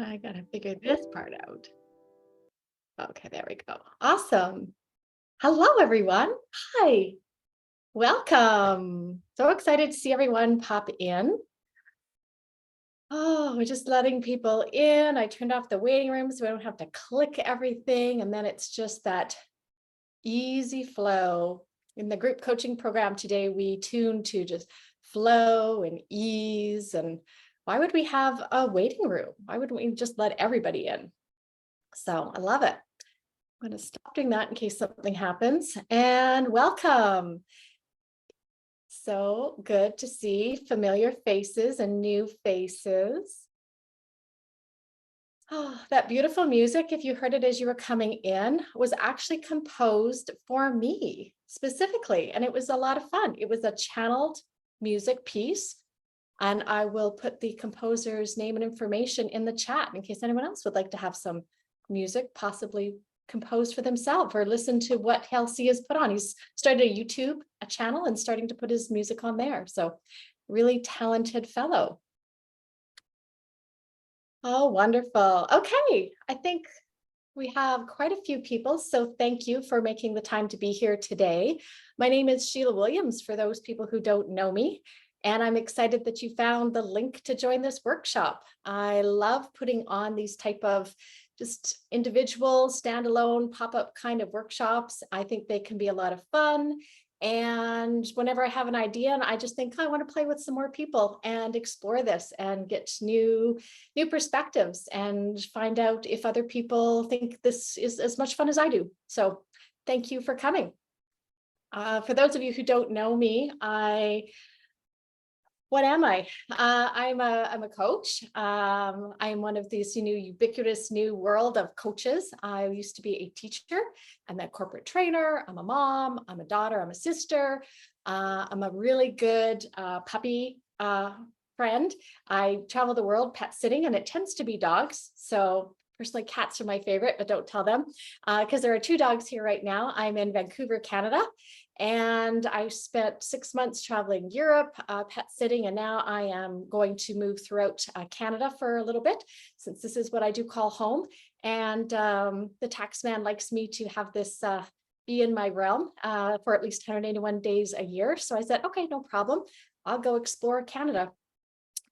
I gotta figure this part out. Okay, there we go. Awesome. Hello, everyone. Hi. Welcome. So excited to see everyone pop in. Oh, we're just letting people in. I turned off the waiting room so we don't have to click everything. And then it's just that easy flow. In the group coaching program today, we tune to just flow and ease. And why would we have a waiting room? Why wouldn't we just let everybody in? So I love it. I'm going to stop doing that in case something happens. And welcome. So good to see familiar faces and new faces. Oh, that beautiful music, if you heard it as you were coming in, was actually composed for me specifically. And it was a lot of fun. It was a channeled music piece. And I will put the composer's name and information in the chat in case anyone else would like to have some music possibly composed for themselves or listen to what Halsey has put on. He's started a YouTube channel and starting to put his music on there. So really talented fellow. Oh, wonderful. Okay, I think we have quite a few people, so thank you for making the time to be here today. My name is Sheila Williams, for those people who don't know me, and I'm excited that you found the link to join this workshop. I love putting on these type of just individual, standalone, pop-up kind of workshops. I think they can be a lot of fun. And whenever I have an idea and I just think, I want to play with some more people and explore this and get new perspectives and find out if other people think this is as much fun as I do. So thank you for coming. For those of you who don't know me, what am I? I'm a coach. I'm one of these ubiquitous new world of coaches. I used to be a teacher. I'm a corporate trainer. I'm a mom. I'm a daughter. I'm a sister. I'm a really good puppy friend. I travel the world pet sitting, and it tends to be dogs. So personally, cats are my favorite, but don't tell them because there are two dogs here right now. I'm in Vancouver, Canada. And I spent 6 months traveling Europe, pet sitting, and now I am going to move throughout Canada for a little bit, since this is what I do call home. And the tax man likes me to have this be in my realm for at least 181 days a year. So I said, okay, no problem. I'll go explore Canada.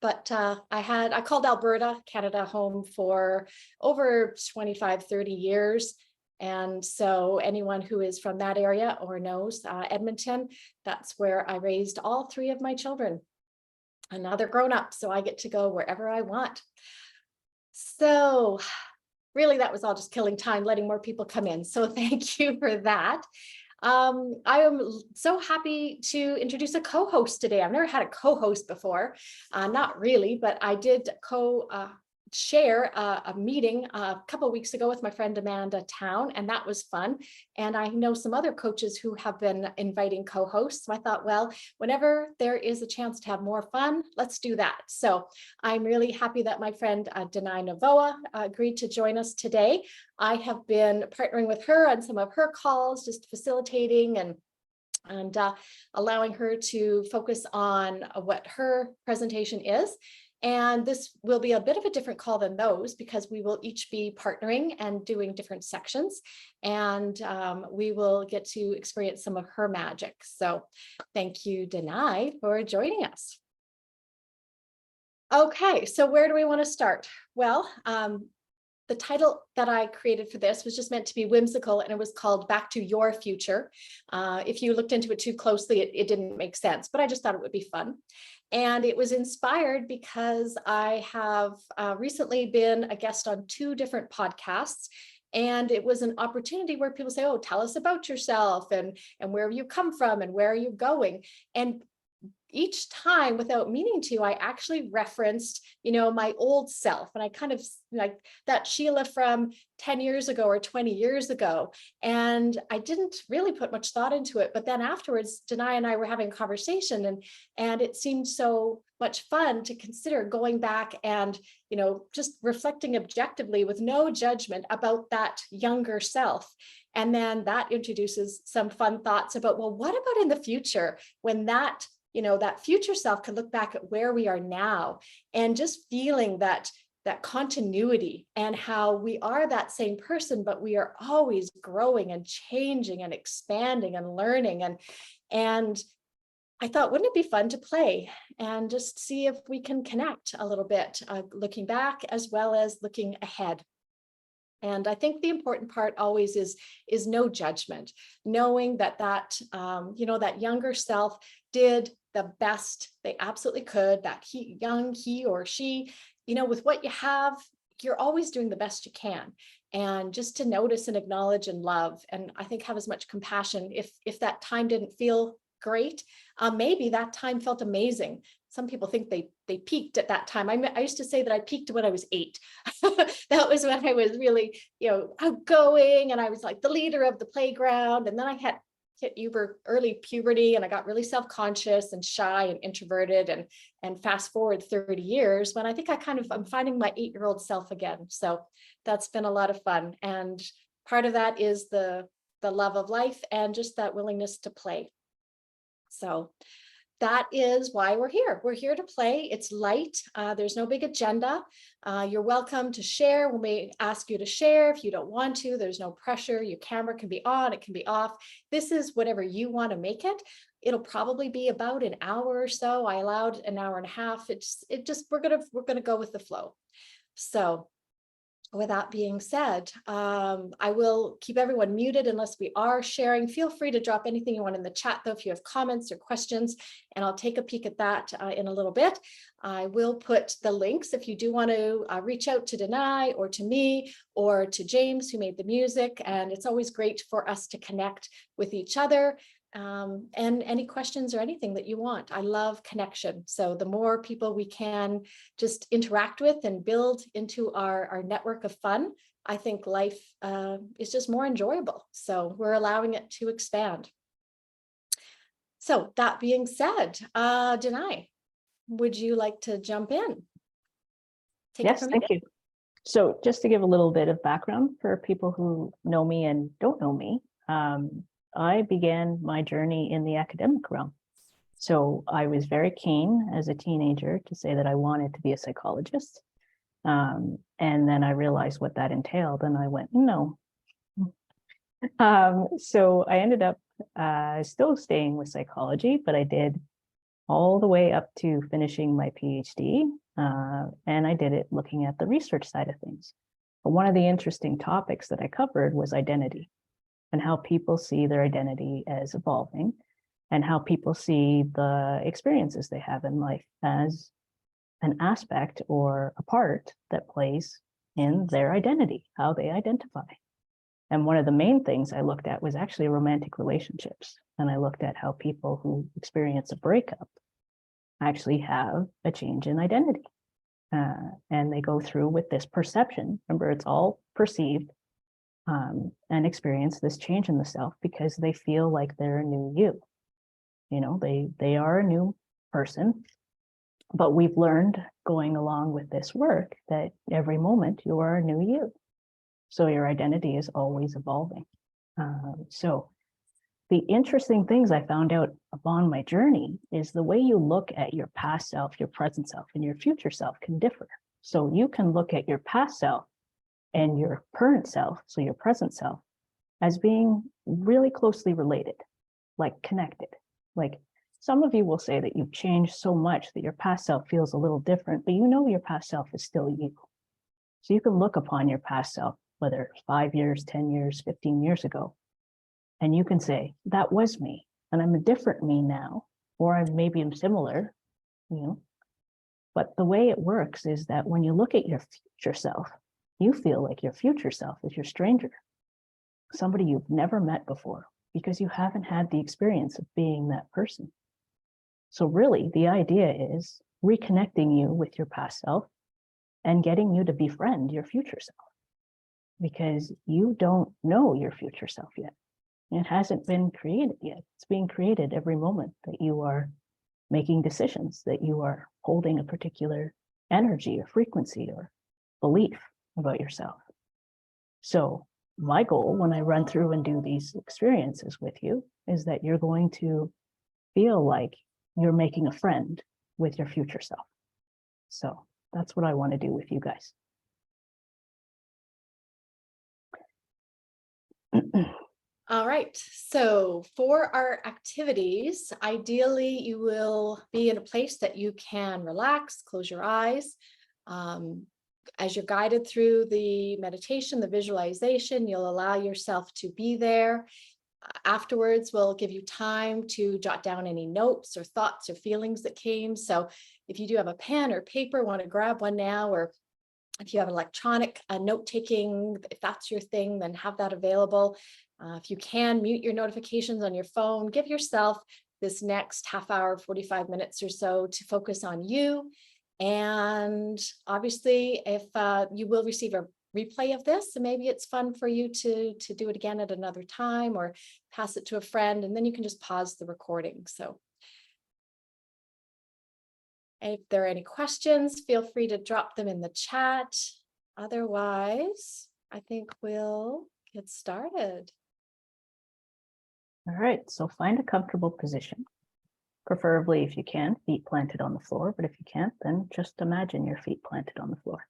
But I called Alberta, Canada, home for over 25, 30 years. And so anyone who is from that area or knows Edmonton, that's where I raised all three of my children. And now they're grown up, so I get to go wherever I want. So really, that was all just killing time, letting more people come in. So thank you for that. I am so happy to introduce a co-host today. I've never had a co-host before, not really, but I did share a meeting a couple of weeks ago with my friend Amanda Town, and that was fun. And I know some other coaches who have been inviting co-hosts. So I thought, well, whenever there is a chance to have more fun, let's do that. So I'm really happy that my friend Danay Novoa agreed to join us today. I have been partnering with her on some of her calls, just facilitating and allowing her to focus on what her presentation is. And this will be a bit of a different call than those because we will each be partnering and doing different sections, and we will get to experience some of her magic. So thank you, Danay, for joining us. Okay, so where do we want to start? Well, the title that I created for this was just meant to be whimsical, and it was called Back to Your Future. If you looked into it too closely, it didn't make sense, but I just thought it would be fun. And it was inspired because I have recently been a guest on 2 different podcasts. And it was an opportunity where people say, oh, tell us about yourself and where you come from and where are you going? And each time, without meaning to, I actually referenced, my old self. And I kind of like that Sheila from 10 years ago or 20 years ago. And I didn't really put much thought into it. But then afterwards, Danay and I were having a conversation, and it seemed so much fun to consider going back and, just reflecting objectively with no judgment about that younger self. And then that introduces some fun thoughts about, well, what about in the future when that future self can look back at where we are now and just feeling that that continuity, and how we are that same person, but we are always growing and changing and expanding and learning. And I thought, wouldn't it be fun to play and just see if we can connect a little bit, looking back as well as looking ahead. And I think the important part always is no judgment, knowing that that younger self did the best they absolutely could, that he or she, with what you have, you're always doing the best you can. And just to notice and acknowledge and love, and I think have as much compassion. If that time didn't feel great, maybe that time felt amazing. Some people think they peaked at that time. I used to say that I peaked when I was 8. That was when I was really, outgoing, and I was like the leader of the playground. And then I had hit early puberty, and I got really self-conscious and shy and introverted. And fast forward 30 years, when I think I'm finding my 8-year-old self again. So that's been a lot of fun. And part of that is the love of life and just that willingness to play. So that is why we're here. We're here to play. It's light. There's no big agenda. You're welcome to share. We may ask you to share if you don't want to. There's no pressure. Your camera can be on, it can be off. This is whatever you want to make it. It'll probably be about an hour or so. I allowed an hour and a half. We're gonna go with the flow. So with that being said, I will keep everyone muted unless we are sharing. Feel free to drop anything you want in the chat, though, if you have comments or questions, and I'll take a peek at that in a little bit. I will put the links if you do want to reach out to Danay or to me or to James, who made the music. And it's always great for us to connect with each other. And any questions or anything that you want. I love connection. So the more people we can just interact with and build into our network of fun, I think life is just more enjoyable. So we're allowing it to expand. So that being said, Danay, would you like to jump in? Yes, thank you. So just to give a little bit of background for people who know me and don't know me, I began my journey in the academic realm. So I was very keen as a teenager to say that I wanted to be a psychologist. And then I realized what that entailed, and I went, no. So I ended up still staying with psychology, but I did all the way up to finishing my PhD. And I did it looking at the research side of things. But one of the interesting topics that I covered was identity, and how people see their identity as evolving, and how people see the experiences they have in life as an aspect or a part that plays in their identity, how they identify. And one of the main things I looked at was actually romantic relationships. And I looked at how people who experience a breakup actually have a change in identity. And they go through with this perception. Remember, it's all perceived. And experience this change in the self because they feel like they're a new you. They are a new person, but we've learned going along with this work that every moment you are a new you. So your identity is always evolving. So the interesting things I found out upon my journey is the way you look at your past self, your present self, and your future self can differ. So you can look at your past self and your current self, so your present self, as being really closely related, like connected. Like some of you will say that you've changed so much that your past self feels a little different, but your past self is still you. So you can look upon your past self, whether it's 5 years, 10 years, 15 years ago, and you can say, that was me, and I'm a different me now, or I'm similar, But the way it works is that when you look at your future self, you feel like your future self is your stranger, somebody you've never met before, because you haven't had the experience of being that person. So really, the idea is reconnecting you with your past self and getting you to befriend your future self, because you don't know your future self yet. It hasn't been created yet. It's being created every moment that you are making decisions, that you are holding a particular energy or frequency or belief about yourself. So my goal when I run through and do these experiences with you is that you're going to feel like you're making a friend with your future self. So That's what I want to do with you guys. All right, so for our activities, ideally you will be in a place that you can relax, close your eyes. As you're guided through the meditation, the visualization, you'll allow yourself to be there. Afterwards, we'll give you time to jot down any notes or thoughts or feelings that came. So if you do have a pen or paper, want to grab one now, or if you have electronic note-taking, if that's your thing, then have that available. If you can, mute your notifications on your phone. Give yourself this next half hour, 45 minutes or so to focus on you. And obviously, if you will receive a replay of this, and maybe it's fun for you to do it again at another time or pass it to a friend, and then you can just pause the recording. So if there are any questions, feel free to drop them in the chat. Otherwise, I think we'll get started. All right, so find a comfortable position. Preferably, if you can, feet planted on the floor, but if you can't, then just imagine your feet planted on the floor.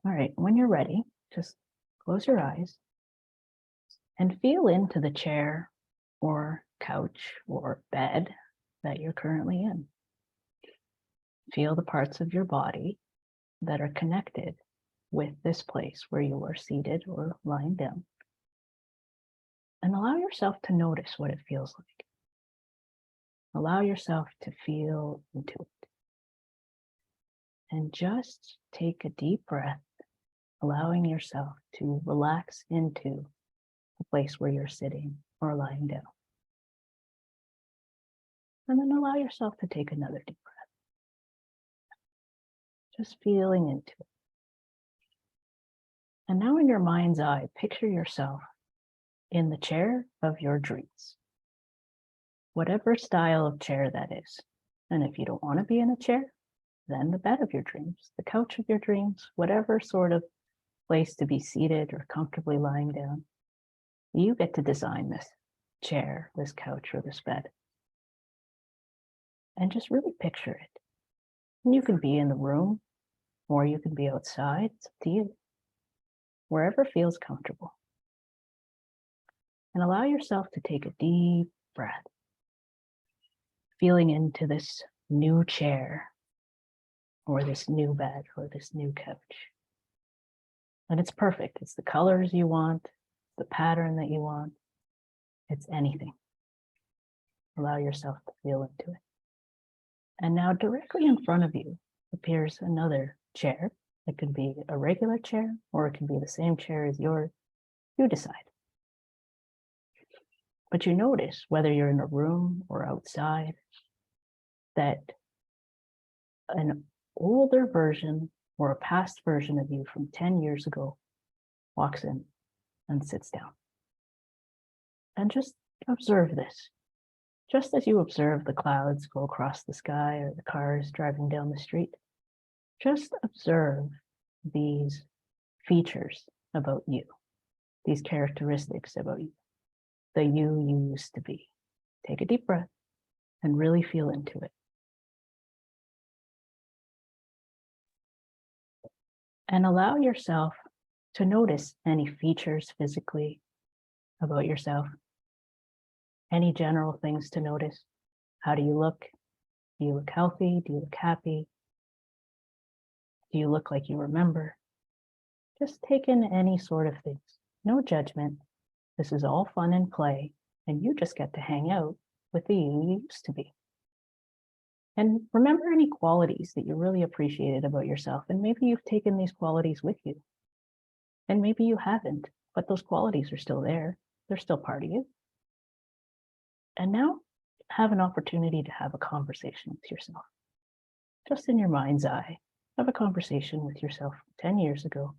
All right, when you're ready, just close your eyes and feel into the chair or couch or bed that you're currently in. Feel the parts of your body that are connected with this place where you are seated or lying down. And allow yourself to notice what it feels like. Allow yourself to feel into it. And just take a deep breath, allowing yourself to relax into the place where you're sitting or lying down. And then allow yourself to take another deep breath. Just feeling into it. And now in your mind's eye, picture yourself in the chair of your dreams. Whatever style of chair that is. And if you don't want to be in a chair, then the bed of your dreams, the couch of your dreams, whatever sort of place to be seated or comfortably lying down. You get to design this chair, this couch, or this bed. And just really picture it. And you can be in the room, or you can be outside. It's up to you. Wherever feels comfortable. And allow yourself to take a deep breath, feeling into this new chair, or this new bed, or this new couch. And it's perfect. It's the colors you want, the pattern that you want. It's anything. Allow yourself to feel into it. And now directly in front of you appears another chair. It could be a regular chair, or it can be the same chair as yours. You decide. But you notice, whether you're in a room or outside, that an older version or a past version of you from 10 years ago walks in and sits down. And just observe this. Just as you observe the clouds go across the sky or the cars driving down the street, just observe these features about you, these characteristics about you, the you used to be. Take a deep breath and really feel into it. And allow yourself to notice any features physically about yourself, any general things to notice. How do you look? Do you look healthy? Do you look happy? Do you look like you remember? Just take in any sort of things. No judgment. This is all fun and play, and you just get to hang out with the you used to be. And remember any qualities that you really appreciated about yourself, and maybe you've taken these qualities with you. And maybe you haven't, but those qualities are still there. They're still part of you. And now have an opportunity to have a conversation with yourself. Just in your mind's eye, have a conversation with yourself 10 years ago.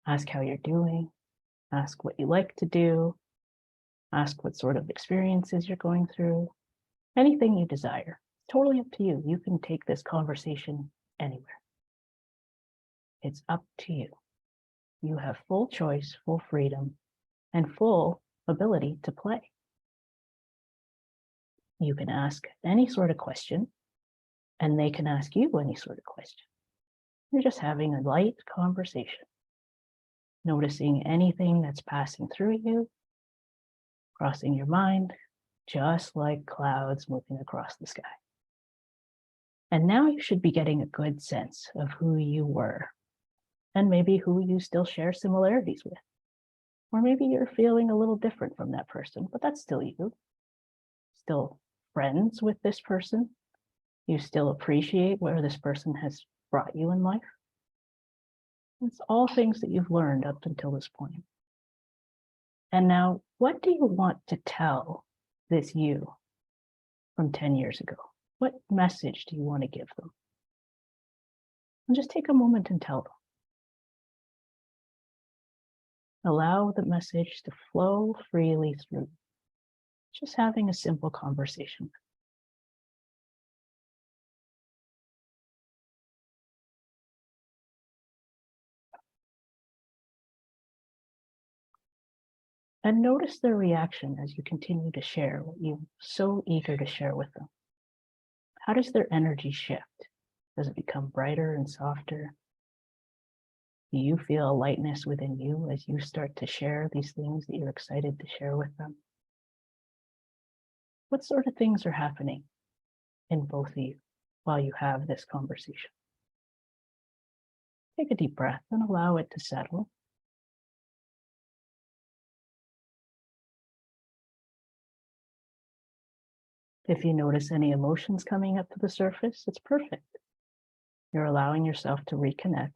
Ask how you're doing. Ask what you like to do. Ask what sort of experiences you're going through. Anything you desire. Totally up to you. You can take this conversation anywhere. It's up to you. You have full choice, full freedom, and full ability to play. You can ask any sort of question, and they can ask you any sort of question. You're just having a light conversation, noticing anything that's passing through you, crossing your mind, just like clouds moving across the sky. And now you should be getting a good sense of who you were, and maybe who you still share similarities with. Or maybe you're feeling a little different from that person, but that's still you. Still friends with this person. You still appreciate where this person has brought you in life. It's all things that you've learned up until this point. And now, what do you want to tell this you from 10 years ago? What message do you want to give them? And just take a moment and tell them. Allow the message to flow freely through. Just having a simple conversation. And notice their reaction as you continue to share what you're so eager to share with them. How does their energy shift? Does it become brighter and softer? Do you feel a lightness within you as you start to share these things that you're excited to share with them? What sort of things are happening in both of you while you have this conversation? Take a deep breath and allow it to settle. If you notice any emotions coming up to the surface, it's perfect. You're allowing yourself to reconnect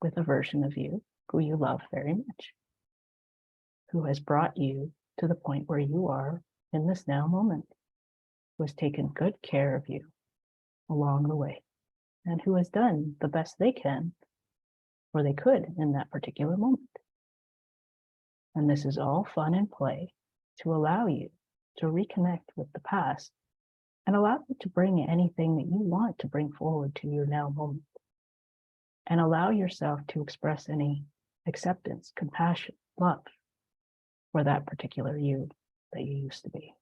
with a version of you who you love very much, who has brought you to the point where you are in this now moment, who has taken good care of you along the way, and who has done the best they can or they could in that particular moment. And this is all fun and play to allow you to reconnect with the past and allow you to bring anything that you want to bring forward to your now moment. And allow yourself to express any acceptance, compassion, love for that particular you that you used to be.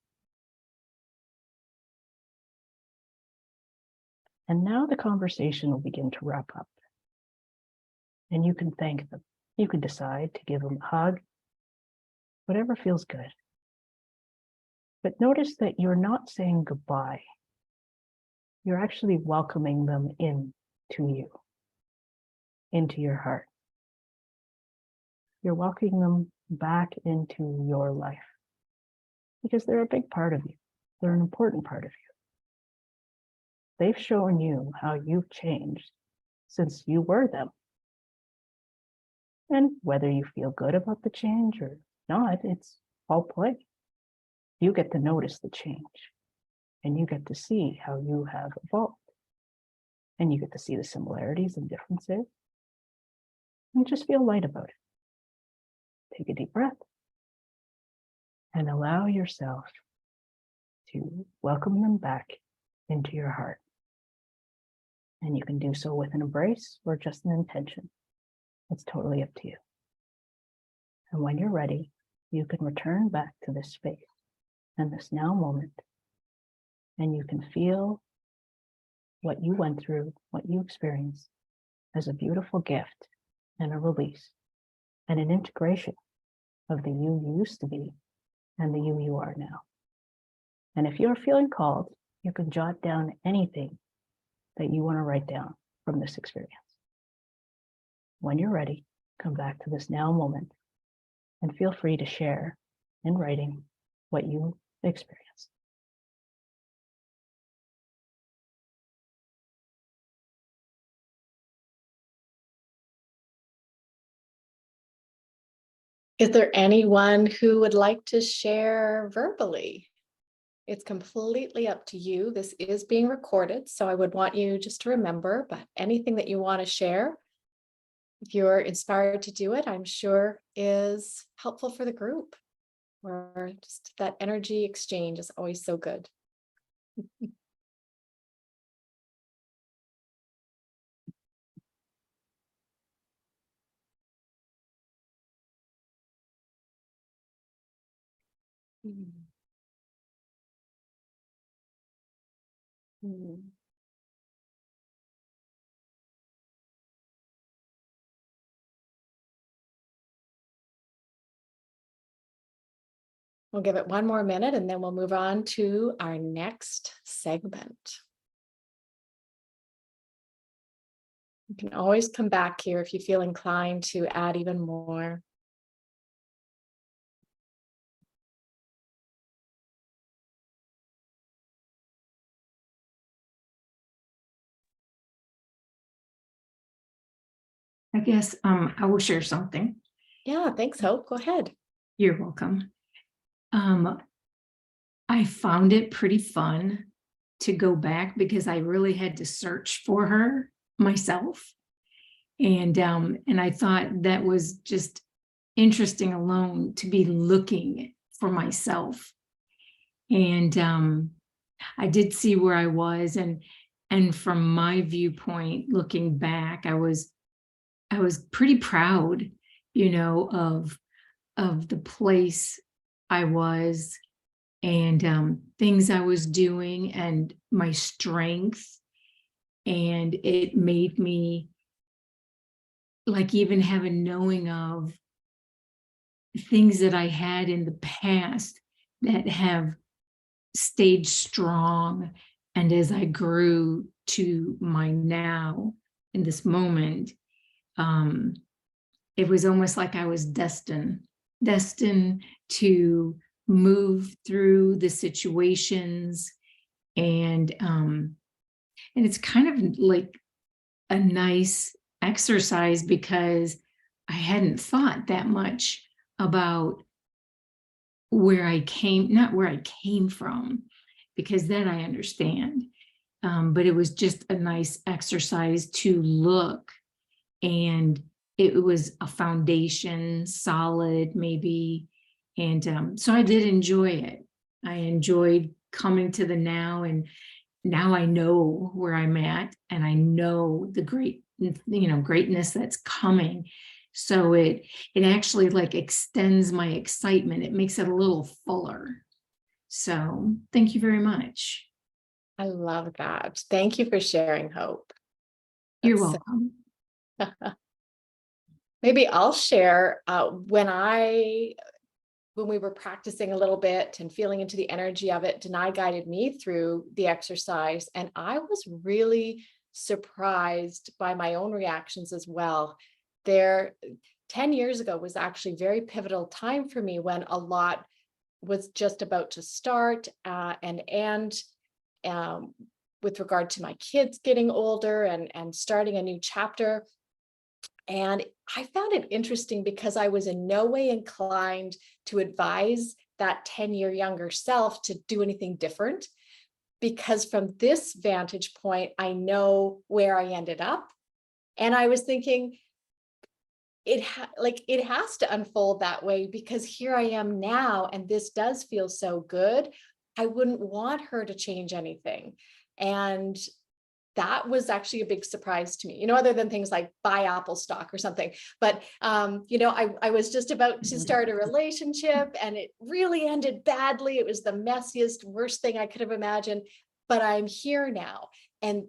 And now the conversation will begin to wrap up. And you can thank them. You can decide to give them a hug, whatever feels good. But notice that you're not saying goodbye. You're actually welcoming them in to you, into your heart. You're welcoming them back into your life because they're a big part of you. They're an important part of you. They've shown you how you've changed since you were them. And whether you feel good about the change or not, it's all play. You get to notice the change and you get to see how you have evolved. And you get to see the similarities and differences and just feel light about it. Take a deep breath and allow yourself to welcome them back into your heart. And you can do so with an embrace or just an intention. It's totally up to you. And when you're ready, you can return back to this space and this now moment. And you can feel what you went through, what you experienced as a beautiful gift and a release and an integration of the you used to be and the you are now. And if you're feeling called, you can jot down anything that you want to write down from this experience. When you're ready, come back to this now moment and feel free to share in writing what you experienced. Is there anyone who would like to share verbally? It's completely up to you. This is being recorded, so I would want you just to remember, but anything that you want to share, if you're inspired to do it, I'm sure is helpful for the group. Or just that energy exchange is always so good. Mm. We'll give it one more minute and then we'll move on to our next segment. You can always come back here if you feel inclined to add even more. I guess I will share something. Yeah, thanks, Hope. Go ahead. You're welcome. I found it pretty fun to go back because I really had to search for her myself. And I thought that was just interesting alone to be looking for myself. And I did see where I was, and from my viewpoint, looking back, I was pretty proud, of the place I was, and things I was doing, and my strength. And it made me like even have a knowing of things that I had in the past that have stayed strong. And as I grew to my now in this moment, it was almost like I was destined to move through the situations. And it's kind of like a nice exercise because I hadn't thought that much about not where I came from, because then I understand. But it was just a nice exercise to look, and it was a foundation, solid maybe. And so I did enjoy it. I enjoyed coming to the now, and now I know where I'm at, and I know the greatness that's coming. So it actually like extends my excitement. It makes it a little fuller. So thank you very much. I love that. Thank you for sharing, Hope. You're That's welcome. Maybe I'll share when we were practicing a little bit and feeling into the energy of it, Danay guided me through the exercise, and I was really surprised by my own reactions as well. 10 years ago was actually a very pivotal time for me when a lot was just about to start and with regard to my kids getting older and starting a new chapter. And I found it interesting because I was in no way inclined to advise that 10-year younger self to do anything different, because from this vantage point, I know where I ended up. And I was thinking, it has to unfold that way, because here I am now, and this does feel so good. I wouldn't want her to change anything. And that was actually a big surprise to me, other than things like buy Apple stock or something. But, I was just about to start a relationship, and it really ended badly. It was the messiest, worst thing I could have imagined, but I'm here now. And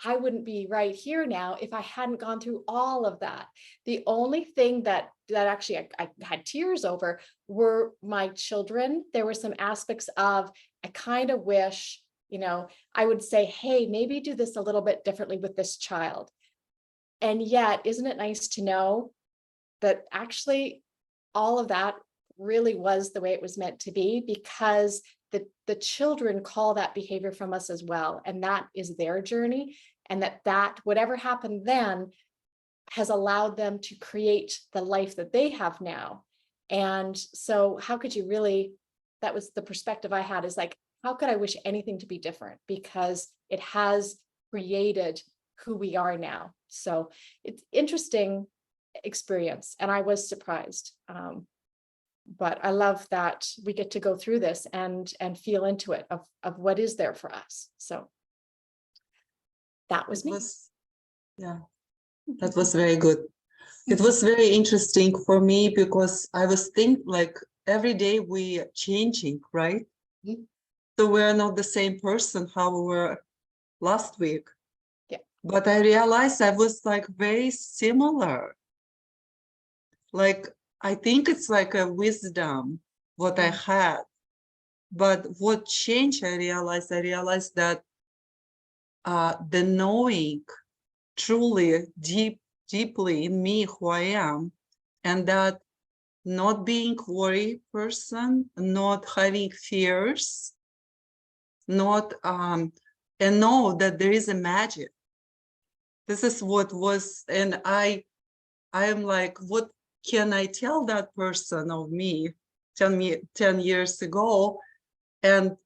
I wouldn't be right here now if I hadn't gone through all of that. The only thing that actually I had tears over were my children. There were some aspects of, I kind of wish, I would say, hey, maybe do this a little bit differently with this child. And yet, isn't it nice to know that actually all of that really was the way it was meant to be, because the children call that behavior from us as well. And that is their journey. And that whatever happened then has allowed them to create the life that they have now. And so how could you really, that was the perspective I had, is like, how could I wish anything to be different? Because it has created who we are now. So it's interesting experience, and I was surprised. But I love that we get to go through this and feel into it of what is there for us. So that was me. That was very good. It was very interesting for me because I was thinking, like, every day we are changing, right? Mhm. So we're not the same person how we were last week. Yeah. But I realized I was like very similar. Like, I think it's like a wisdom what I had. But what changed, I realized that the knowing truly deeply in me who I am, and that not being worry person, not having fears, not and know that there is a magic. This is what was, and I am like, what can I tell that person of me 10 years ago, and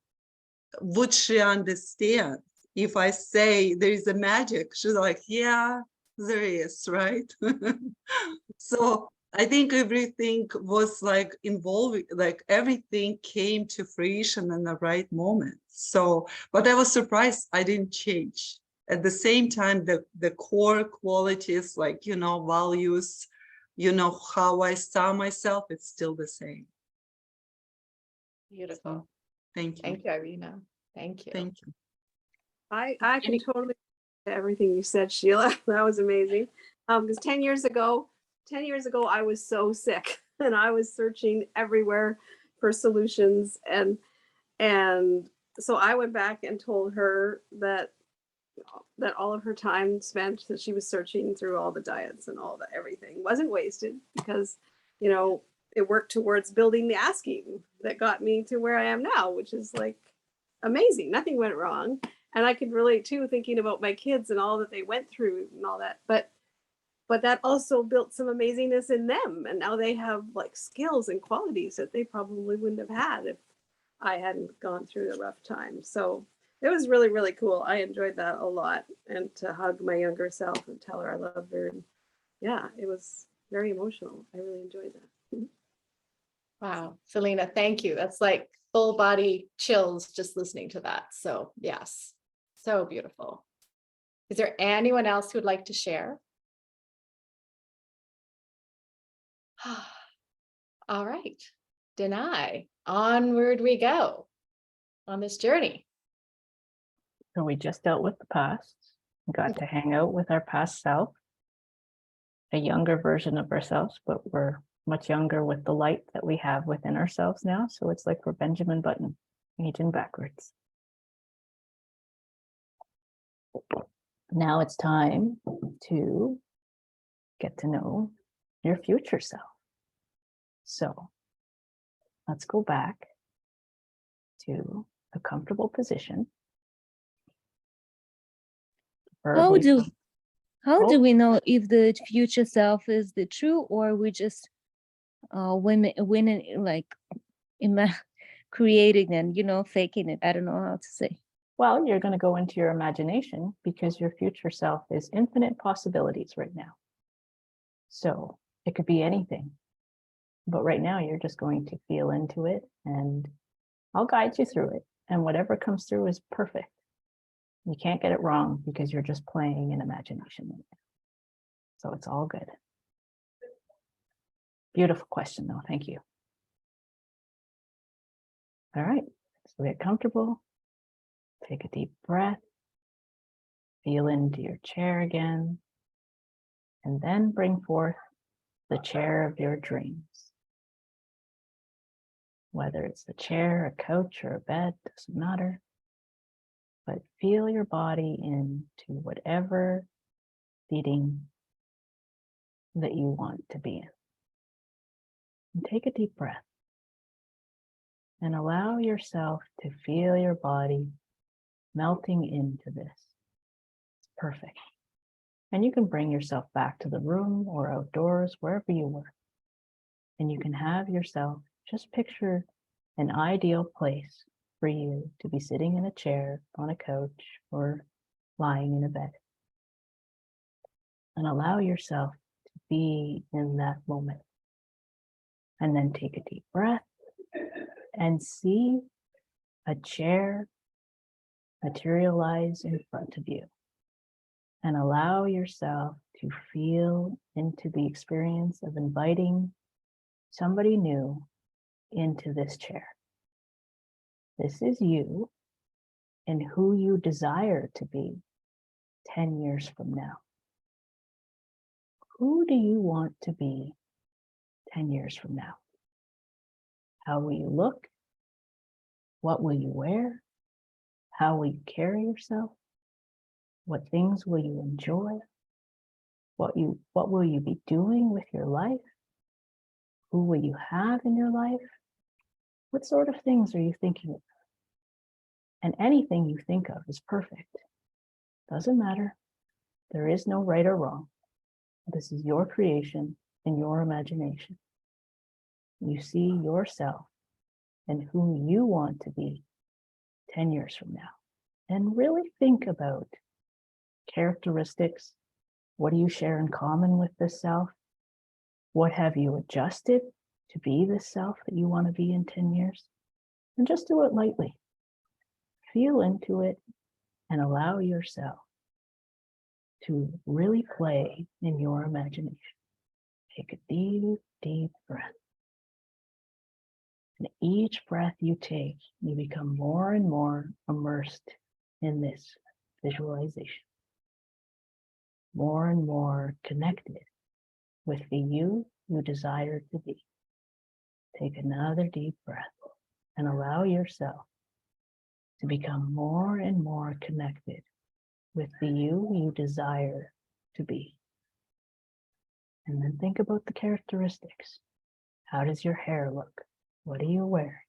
would she understand if I say there is a magic? She's like, yeah, there is, right? So I think everything was like involving, like everything came to fruition in the right moment. So, but I was surprised I didn't change. At the same time, the core qualities, like, you know, values, you know, how I saw myself, it's still the same. Beautiful. So, thank you. Thank you, Irina. Thank you. Thank you. I can totally everything you said, Sheila. That was amazing. Because 10 years ago, I was so sick and I was searching everywhere for solutions. And so I went back and told her that all of her time spent that she was searching through all the diets and all the everything wasn't wasted, because, you know, it worked towards building the asking that got me to where I am now, which is like amazing. Nothing went wrong. And I could relate too, thinking about my kids and all that they went through and all that. But that also built some amazingness in them. And now they have like skills and qualities that they probably wouldn't have had if I hadn't gone through the rough time. So it was really, really cool. I enjoyed that a lot. And to hug my younger self and tell her I loved her. And yeah, it was very emotional. I really enjoyed that. Wow, Selena, thank you. That's like full body chills just listening to that. So yes, so beautiful. Is there anyone else who would like to share? All right, Danay, onward we go on this journey. So we just dealt with the past, got to hang out with our past self, a younger version of ourselves, but we're much younger with the light that we have within ourselves now. So it's like we're Benjamin Button, aging backwards. Now it's time to get to know your future self. So let's go back to a comfortable position. How do Oh. we know if the future self is the true, or we just like creating and, you know, faking it? I don't know how to say. Well, you're going to go into your imagination because your future self is infinite possibilities right now. So it could be anything. But right now you're just going to feel into it, and I'll guide you through it. And whatever comes through is perfect. You can't get it wrong because you're just playing in imagination. So it's all good. Beautiful question though. Thank you. All right. So get comfortable. Take a deep breath. Feel into your chair again. And then bring forth the chair of your dreams. Whether it's the chair, a couch, or a bed, doesn't matter. But feel your body into whatever seating that you want to be in. And take a deep breath. And allow yourself to feel your body melting into this. It's perfect. And you can bring yourself back to the room or outdoors, wherever you were. And you can have yourself just picture an ideal place for you to be sitting in a chair, on a couch, or lying in a bed. And allow yourself to be in that moment. And then take a deep breath and see a chair materialize in front of you. And allow yourself to feel into the experience of inviting somebody new into this chair. This is you in who you desire to be 10 years from now. Who do you want to be 10 years from now? How will you look? What will you wear? How will you carry yourself? What things will you enjoy? What will you be doing with your life? Who will you have in your life? What sort of things are you thinking of? And anything you think of is perfect. Doesn't matter. There is no right or wrong. This is your creation and your imagination. You see yourself and who you want to be 10 years from now. And really think about characteristics. What do you share in common with this self? What have you adjusted to be this self that you want to be in 10 years? And just do it lightly. Feel into it and allow yourself to really play in your imagination. Take a deep, deep breath. And each breath you take, you become more and more immersed in this visualization. More and more connected with the you desire to be. Take another deep breath and allow yourself to become more and more connected with the you desire to be. And then think about the characteristics. How does your hair look? What do you wear?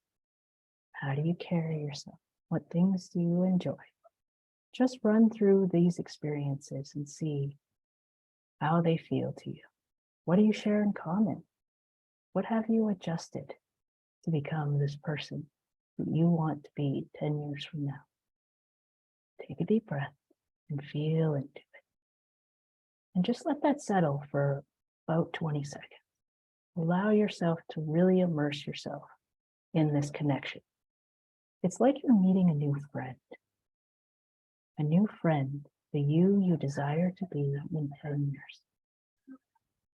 How do you carry yourself? What things do you enjoy? Just run through these experiences and see how they feel to you. What do you share in common? What have you adjusted to become this person that you want to be 10 years from now? Take a deep breath and feel into it. And just let that settle for about 20 seconds. Allow yourself to really immerse yourself in this connection. It's like you're meeting a new friend. A new friend, the you desire to be in 10 years.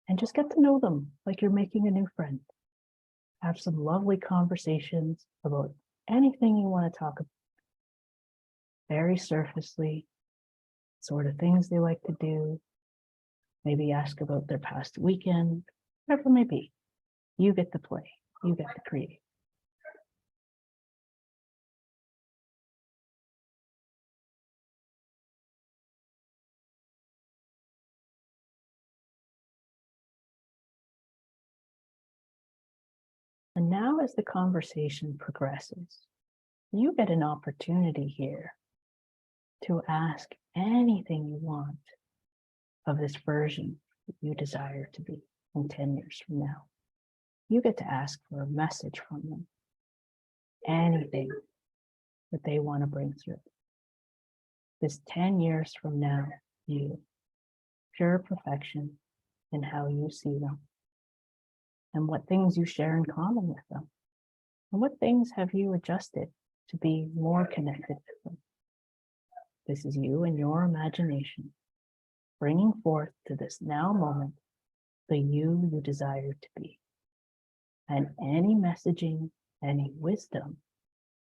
And just get to know them like you're making a new friend. Have some lovely conversations about anything you want to talk about. Very surfacely, sort of things they like to do. Maybe ask about their past weekend, whatever it may be. You get to play, you get to create. And now as the conversation progresses, you get an opportunity here to ask anything you want of this version that you desire to be in 10 years from now. You get to ask for a message from them, anything that they want to bring through. This 10 years from now, you, pure perfection in how you see them, and what things you share in common with them, and what things have you adjusted to be more connected with them. This is you and your imagination bringing forth to this now moment the you desire to be. And any messaging, any wisdom,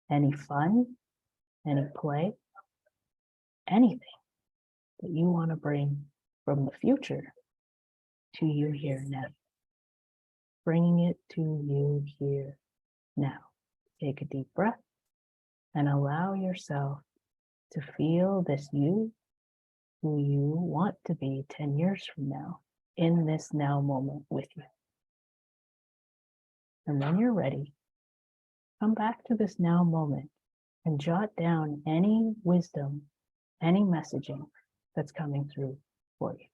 any fun, any play, anything that you want to bring from the future to you here now. Bringing it to you here now. Take a deep breath and allow yourself to feel this you, who you want to be 10 years from now, in this now moment with you. And when you're ready, come back to this now moment and jot down any wisdom, any messaging that's coming through for you.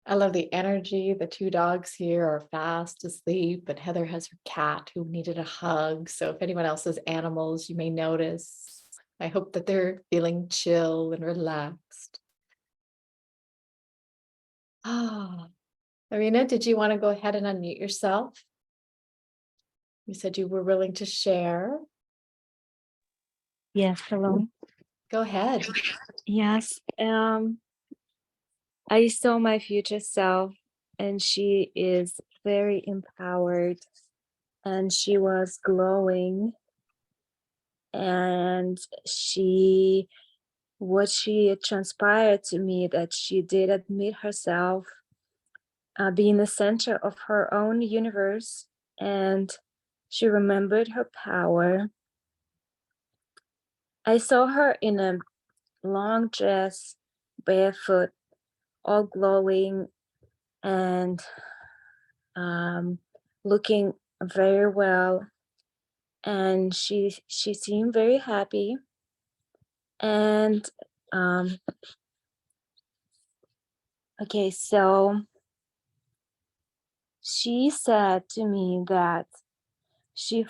I love the energy. The two dogs here are fast asleep, but Heather has her cat who needed a hug. So if anyone else has animals, you may notice. I hope that they're feeling chill and relaxed. Ah, Irina, did you want to go ahead and unmute yourself? You said you were willing to share. Yes, hello. Go ahead. Yes. I saw my future self, and she is very empowered, and she was glowing, and what she transpired to me that she did admit herself being the center of her own universe, and she remembered her power. I saw her in a long dress, barefoot, all glowing, and looking very well. And she seemed very happy. And okay, so she said to me that she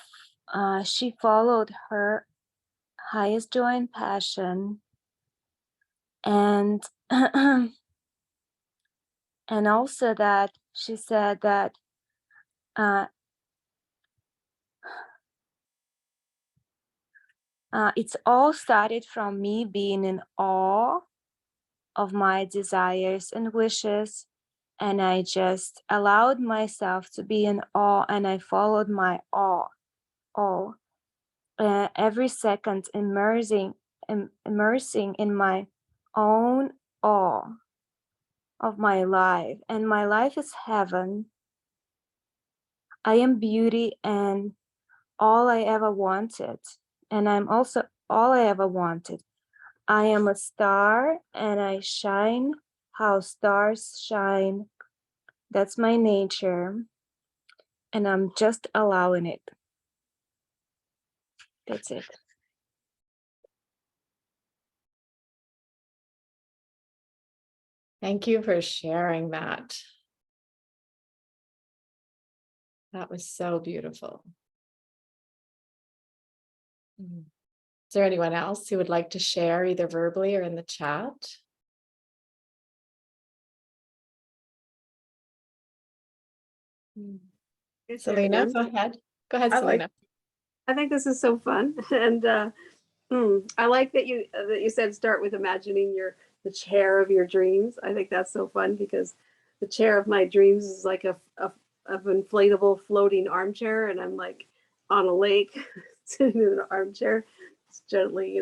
followed her highest joy and passion, and and also that she said that it's all started from me being in awe of my desires and wishes, and I just allowed myself to be in awe, and I followed my awe every second, immersing in my own awe of my life, and my life is heaven. I am beauty and all I ever wanted, and I'm also all I ever wanted. I am a star and I shine how stars shine. That's my nature, and I'm just allowing it. That's it. Thank you for sharing that. That was so beautiful. Is there anyone else who would like to share either verbally or in the chat? Yes, Selena, everyone. go ahead. Go ahead, I Selena. I think this is so fun, and I like that you said start with imagining the chair of your dreams. I think that's so fun because the chair of my dreams is like a of inflatable floating armchair, and I'm like on a lake sitting in an armchair, gently,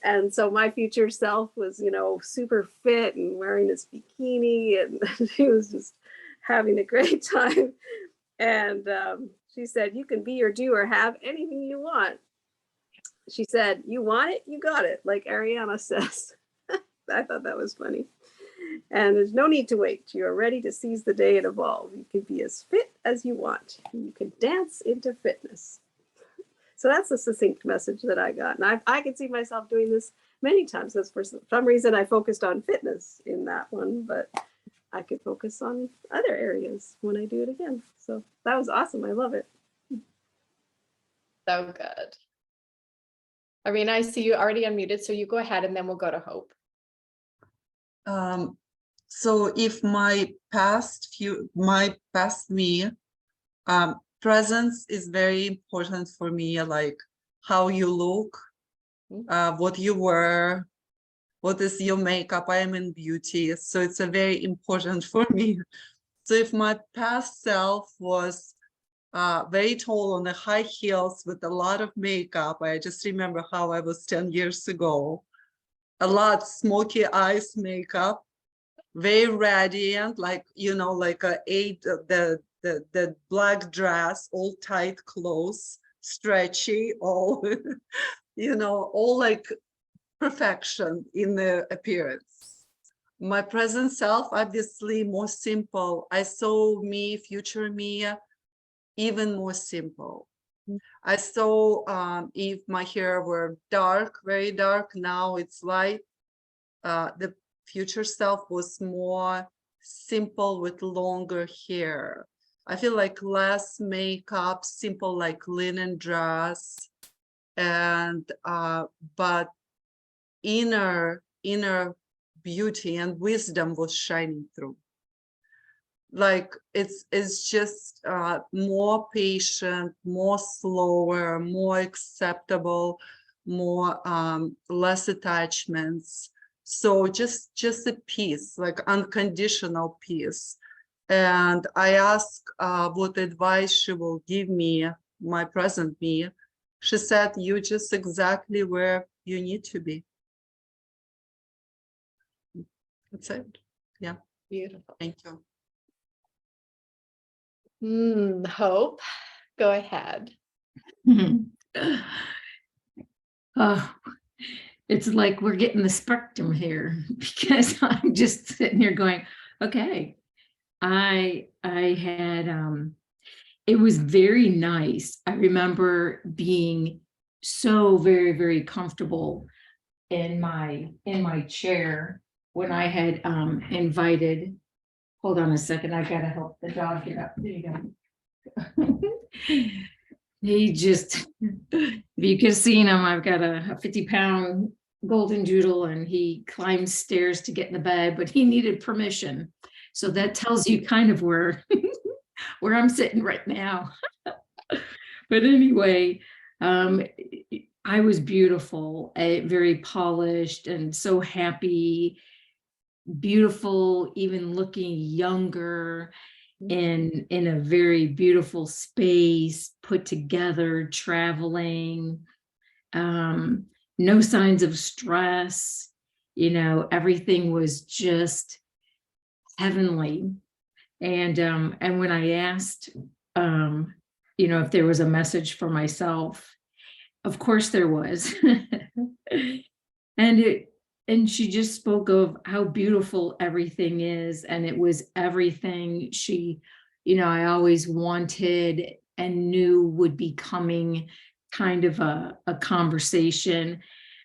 And so my future self was, super fit and wearing this bikini, and she was just having a great time. And she said, "You can be or do or have anything you want." She said, "You want it, you got it," like Ariana says. I thought that was funny. And there's no need to wait. You are ready to seize the day and evolve. You can be as fit as you want. You can dance into fitness. So that's the succinct message that I got. And I can see myself doing this many times. Because for some reason I focused on fitness in that one, but I could focus on other areas when I do it again. So that was awesome. I love it. So good. Irina, I see you already unmuted, so you go ahead and then we'll go to Hope. So if my past me, presence is very important for me, like how you look, what you wear, what is your makeup. I am in beauty, so it's a very important for me. So if my past self was very tall on the high heels with a lot of makeup, I just remember how I was 10 years ago, a lot smoky eyes makeup, very radiant, like, like the black dress, all tight clothes, stretchy, all, all like perfection in the appearance. My present self, obviously more simple. I saw me, future me, even more simple. I saw if my hair were dark, very dark, now it's light, the future self was more simple with longer hair. I feel like less makeup, simple like linen dress, and but inner beauty and wisdom was shining through. Like it's just more patient, more slower, more acceptable, more less attachments. So just a peace, like unconditional peace. And I asked what advice she will give me, my present me. She said, "You just exactly where you need to be." That's it. Yeah. Beautiful. Thank you. Hope, go ahead. Oh, it's like we're getting the spectrum here because I'm just sitting here going, okay, I had it was very nice. I remember being so very, very comfortable in my chair when I had invited. Hold on a second, I gotta help the dog get up. There you go. He just, if you could have seen him, I've got a 50-pound golden doodle and he climbs stairs to get in the bed, but he needed permission. So that tells you kind of where I'm sitting right now. But anyway, I was beautiful, very polished and so happy, beautiful, even looking younger, in a very beautiful space, put together, traveling, no signs of stress, everything was just heavenly. And when I asked, if there was a message for myself, of course there was. And she just spoke of how beautiful everything is. And it was everything she, I always wanted and knew would be coming, kind of a conversation.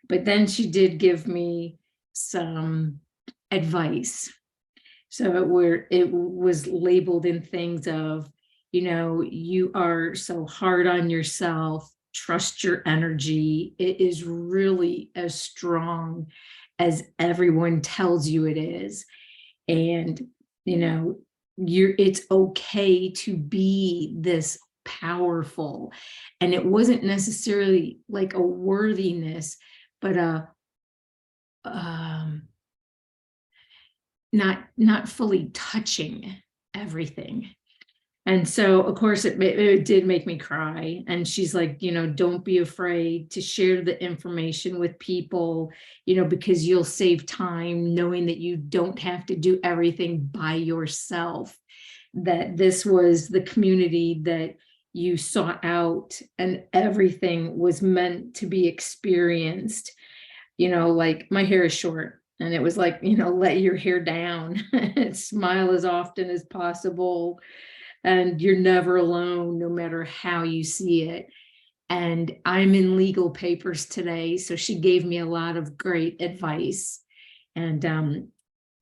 But then she did give me some advice. So it was labeled in things of, you are so hard on yourself, trust your energy. It is really as strong as everyone tells you it is. And, it's okay to be this powerful. And it wasn't necessarily like a worthiness, but not fully touching everything. And so, of course, it did make me cry. And she's like, don't be afraid to share the information with people, because you'll save time knowing that you don't have to do everything by yourself, that this was the community that you sought out and everything was meant to be experienced. Like my hair is short. And it was like, let your hair down and smile as often as possible. And you're never alone, no matter how you see it. And I'm in legal papers today, so she gave me a lot of great advice. And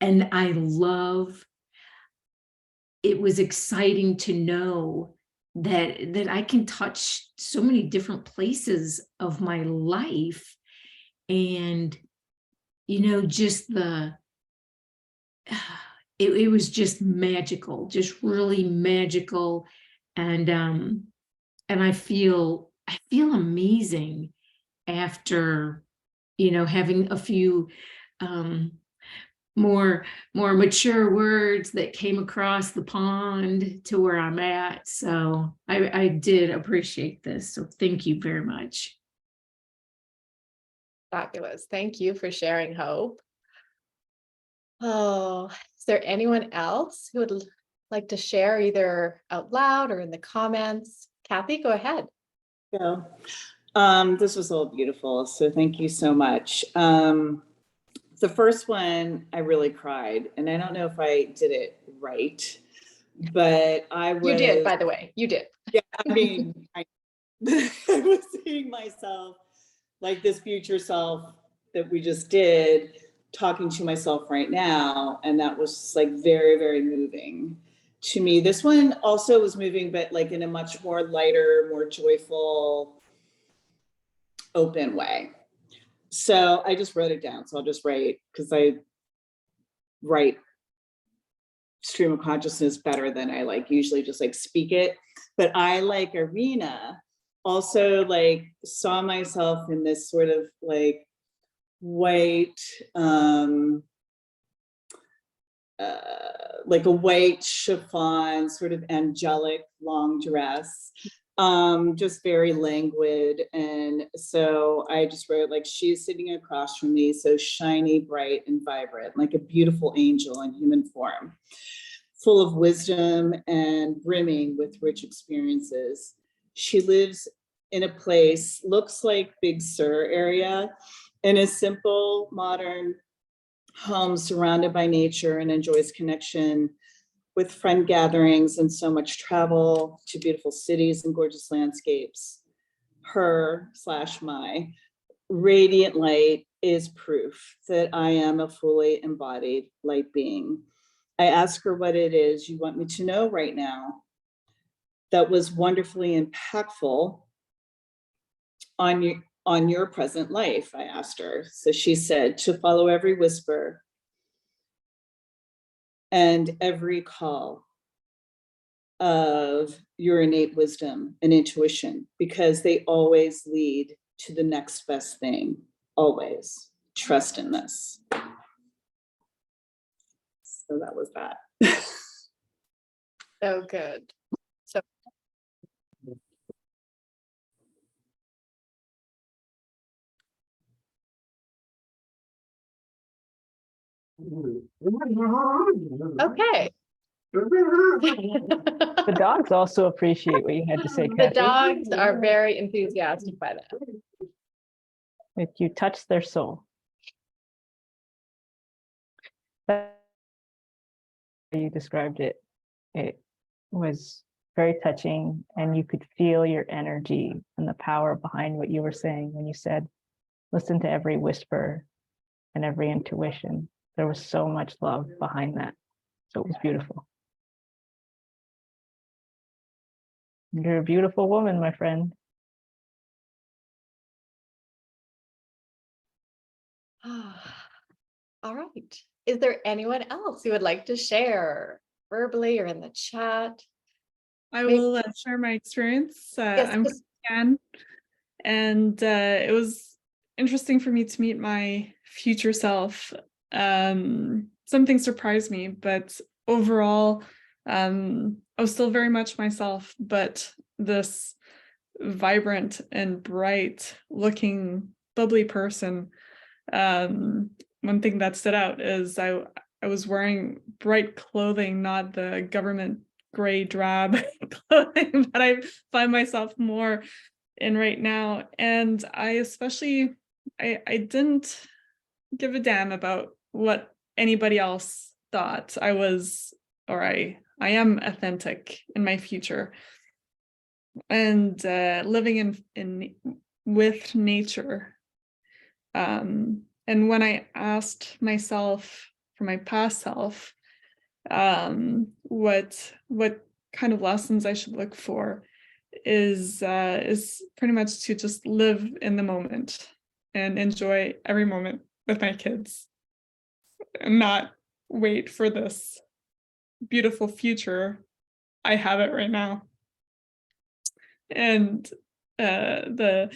I love, it was exciting to know that I can touch so many different places of my life. And, just it was just magical, just really magical. And I feel amazing after, having a few more mature words that came across the pond to where I'm at. So I did appreciate this. So thank you very much. Fabulous. Thank you for sharing, Hope. Oh, is there anyone else who would like to share either out loud or in the comments? Kathy, go ahead. Yeah. This was all beautiful. So thank you so much. The first one, I really cried, and I don't know if I did it right, but You did, by the way, you did. Yeah, I mean, I was seeing myself like this future self that we just did, talking to myself right now. And that was like very, very moving to me. This one also was moving, but like in a much more lighter, more joyful, open way. So I just wrote it down. So I'll just write, because I write stream of consciousness better than I like usually just like speak it. But I, like Arena, also like saw myself in this sort of like white, like a white chiffon, sort of angelic long dress, just very languid. And so I just wrote like, she's sitting across from me, so shiny, bright, and vibrant, like a beautiful angel in human form, full of wisdom and brimming with rich experiences. She lives in a place, looks like Big Sur area, in a simple, modern home surrounded by nature, and enjoys connection with friend gatherings and so much travel to beautiful cities and gorgeous landscapes. Her/my radiant light is proof that I am a fully embodied light being. I ask her what it is you want me to know right now that was wonderfully impactful on your present life, I asked her. So she said, to follow every whisper and every call of your innate wisdom and intuition, because they always lead to the next best thing. Always trust in this. So that was that. So good. So okay. The dogs also appreciate what you had to say, The Kathy. dogs are very enthusiastic by that. If you touch their soul. You described it. It was very touching, and you could feel your energy and the power behind what you were saying when you said, listen to every whisper and every intuition. There was so much love behind that. So it was beautiful. You're a beautiful woman, my friend. All right. Is there anyone else who would like to share verbally or in the chat? I Maybe- will share my experience. Yes, I'm yes. Christiane, and it was interesting for me to meet my future self. Something surprised me, but overall, I was still very much myself, but this vibrant and bright looking, bubbly person. One thing that stood out is I was wearing bright clothing, not the government gray drab clothing that I find myself more in right now. And I especially, I didn't give a damn about what anybody else thought. I was, or I am authentic in my future. And living in with nature. And when I asked myself, for my past self, what kind of lessons I should look for, is pretty much to just live in the moment and enjoy every moment with my kids, and not wait for this beautiful future. I have it right now. And the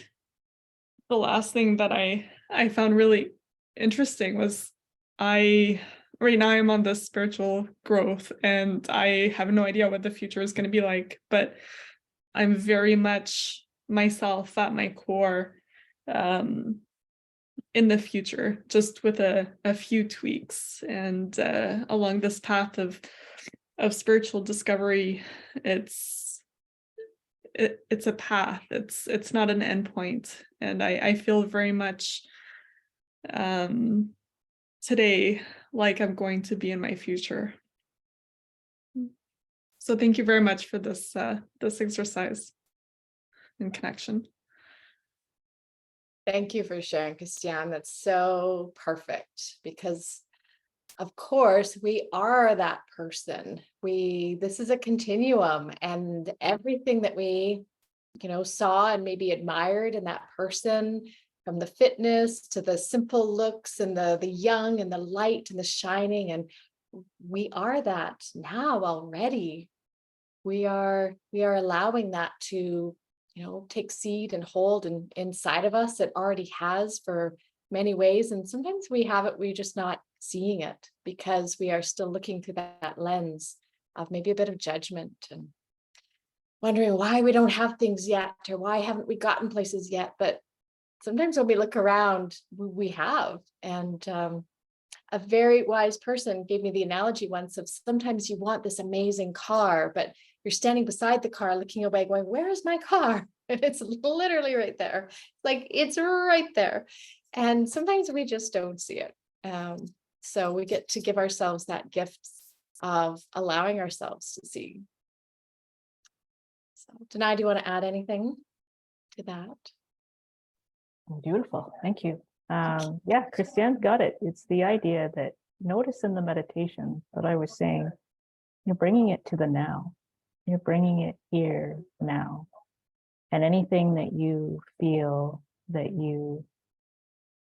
last thing that I found really interesting was right now I'm on this spiritual growth, and I have no idea what the future is going to be like, but I'm very much myself at my core in the future, just with a few tweaks. And along this path of spiritual discovery, it's a path. It's not an endpoint. And I feel very much today like I'm going to be in my future. So thank you very much for this exercise and connection. Thank you for sharing, Christiane. That's so perfect because of course we are that person. This is a continuum, and everything that we, saw and maybe admired in that person, from the fitness to the simple looks and the young and the light and the shining, and we are that now already. We are allowing that to, take seed and hold inside of us. It already has for many ways. And sometimes we have it, we're just not seeing it because we are still looking through that lens of maybe a bit of judgment and wondering why we don't have things yet, or why haven't we gotten places yet. But sometimes when we look around, we have. And a very wise person gave me the analogy once of sometimes you want this amazing car, but you're standing beside the car looking away going, where is my car? And it's literally right there. Like it's right there. And sometimes we just don't see it. So we get to give ourselves that gift of allowing ourselves to see. So Danay, do you want to add anything to that? Beautiful. Thank you. Yeah, Christiane got it. It's the idea that notice in the meditation that I was saying, you're bringing it to the now. You're bringing it here now. And anything that you feel that you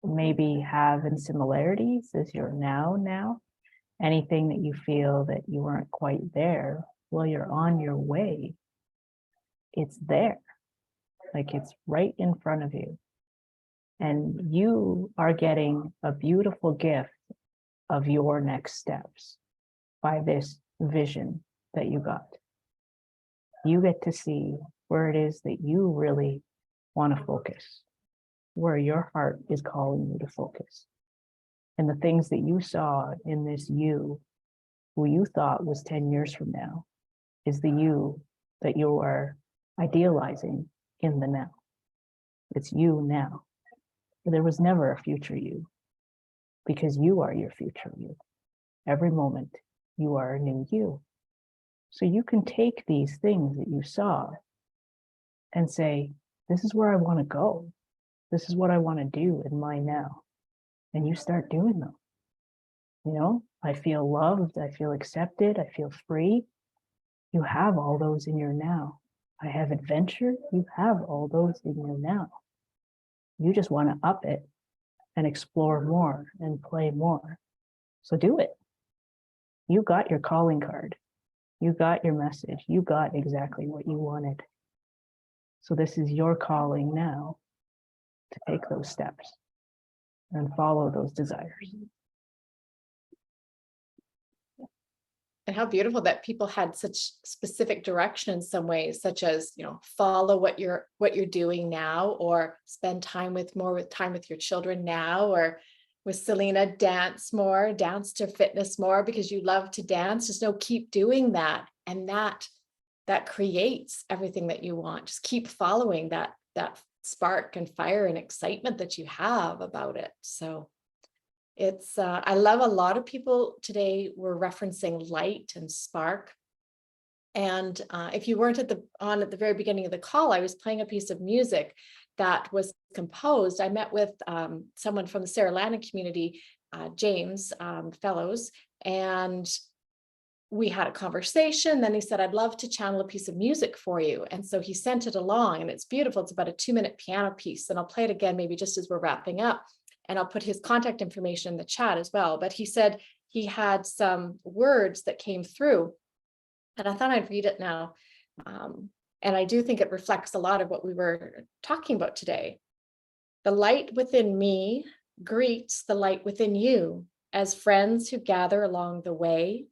maybe have in similarities is your now. Anything that you feel that you weren't quite there, well, you're on your way. It's there. Like it's right in front of you. And you are getting a beautiful gift of your next steps by this vision that you got. You get to see where it is that you really want to focus, where your heart is calling you to focus. And the things that you saw in this you, who you thought was 10 years from now, is the you that you are idealizing in the now. It's you now. There was never a future you, because you are your future you. Every moment you are a new you. So you can take these things that you saw and say, this is where I want to go. This is what I want to do in my now. And you start doing them. I feel loved, I feel accepted, I feel free. You have all those in your now. I have adventure, you have all those in your now. You just want to up it and explore more and play more. So do it. You got your calling card. You got your message. You got exactly what you wanted. So this is your calling now to take those steps and follow those desires. And how beautiful that people had such specific direction in some ways, such as, follow what you're doing now, or spend time with your children now, or with Selena, dance to fitness more because you love to dance. Just keep doing that. And that creates everything that you want. Just keep following that spark and fire and excitement that you have about it. So it's, I love a lot of people today were referencing light and spark. And if you weren't at the very beginning of the call, I was playing a piece of music that was composed. I met with someone from the Sarah Lannan community, James Fellows, and we had a conversation. Then he said, I'd love to channel a piece of music for you. And so he sent it along, and it's beautiful. It's about a 2-minute piano piece. And I'll play it again, maybe just as we're wrapping up. And I'll put his contact information in the chat as well. But he said he had some words that came through, and I thought I'd read it now. And I do think it reflects a lot of what we were talking about today. The light within me greets the light within you as friends who gather along the way,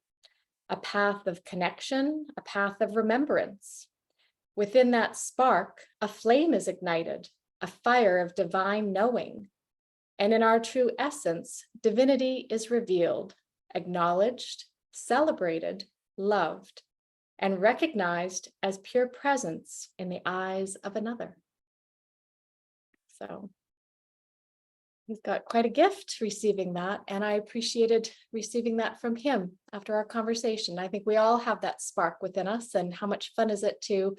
a path of connection, a path of remembrance. Within that spark, a flame is ignited, a fire of divine knowing. And in our true essence, divinity is revealed, acknowledged, celebrated, loved, and recognized as pure presence in the eyes of another. So he's got quite a gift receiving that, and I appreciated receiving that from him after our conversation. I think we all have that spark within us, and how much fun is it to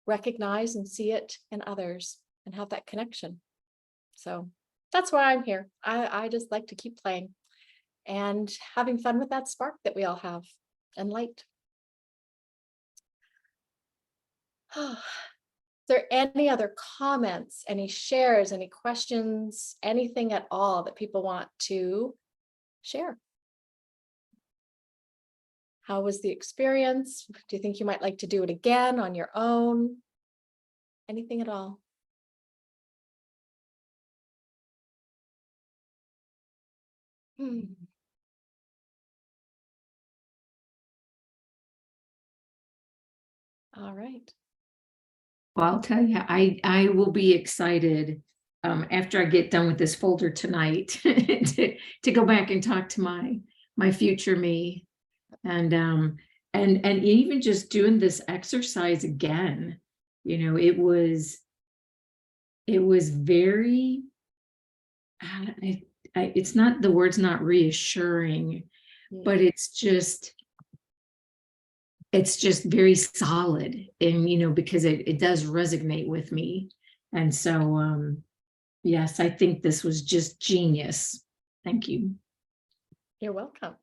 recognize and see it in others and have that connection. So that's why I'm here. I just like to keep playing and having fun with that spark that we all have and light. Is there any other comments, any shares, any questions, anything at all that people want to share? How was the experience? Do you think you might like to do it again on your own? Anything at all? All right. Well, I'll tell you, I will be excited after I get done with this folder tonight to go back and talk to my future me, and even just doing this exercise again. You know, it was very. It's not, the word's not reassuring, but it's just very solid, and you know, because it does resonate with me. And so yes, I think this was just genius. Thank you. You're welcome.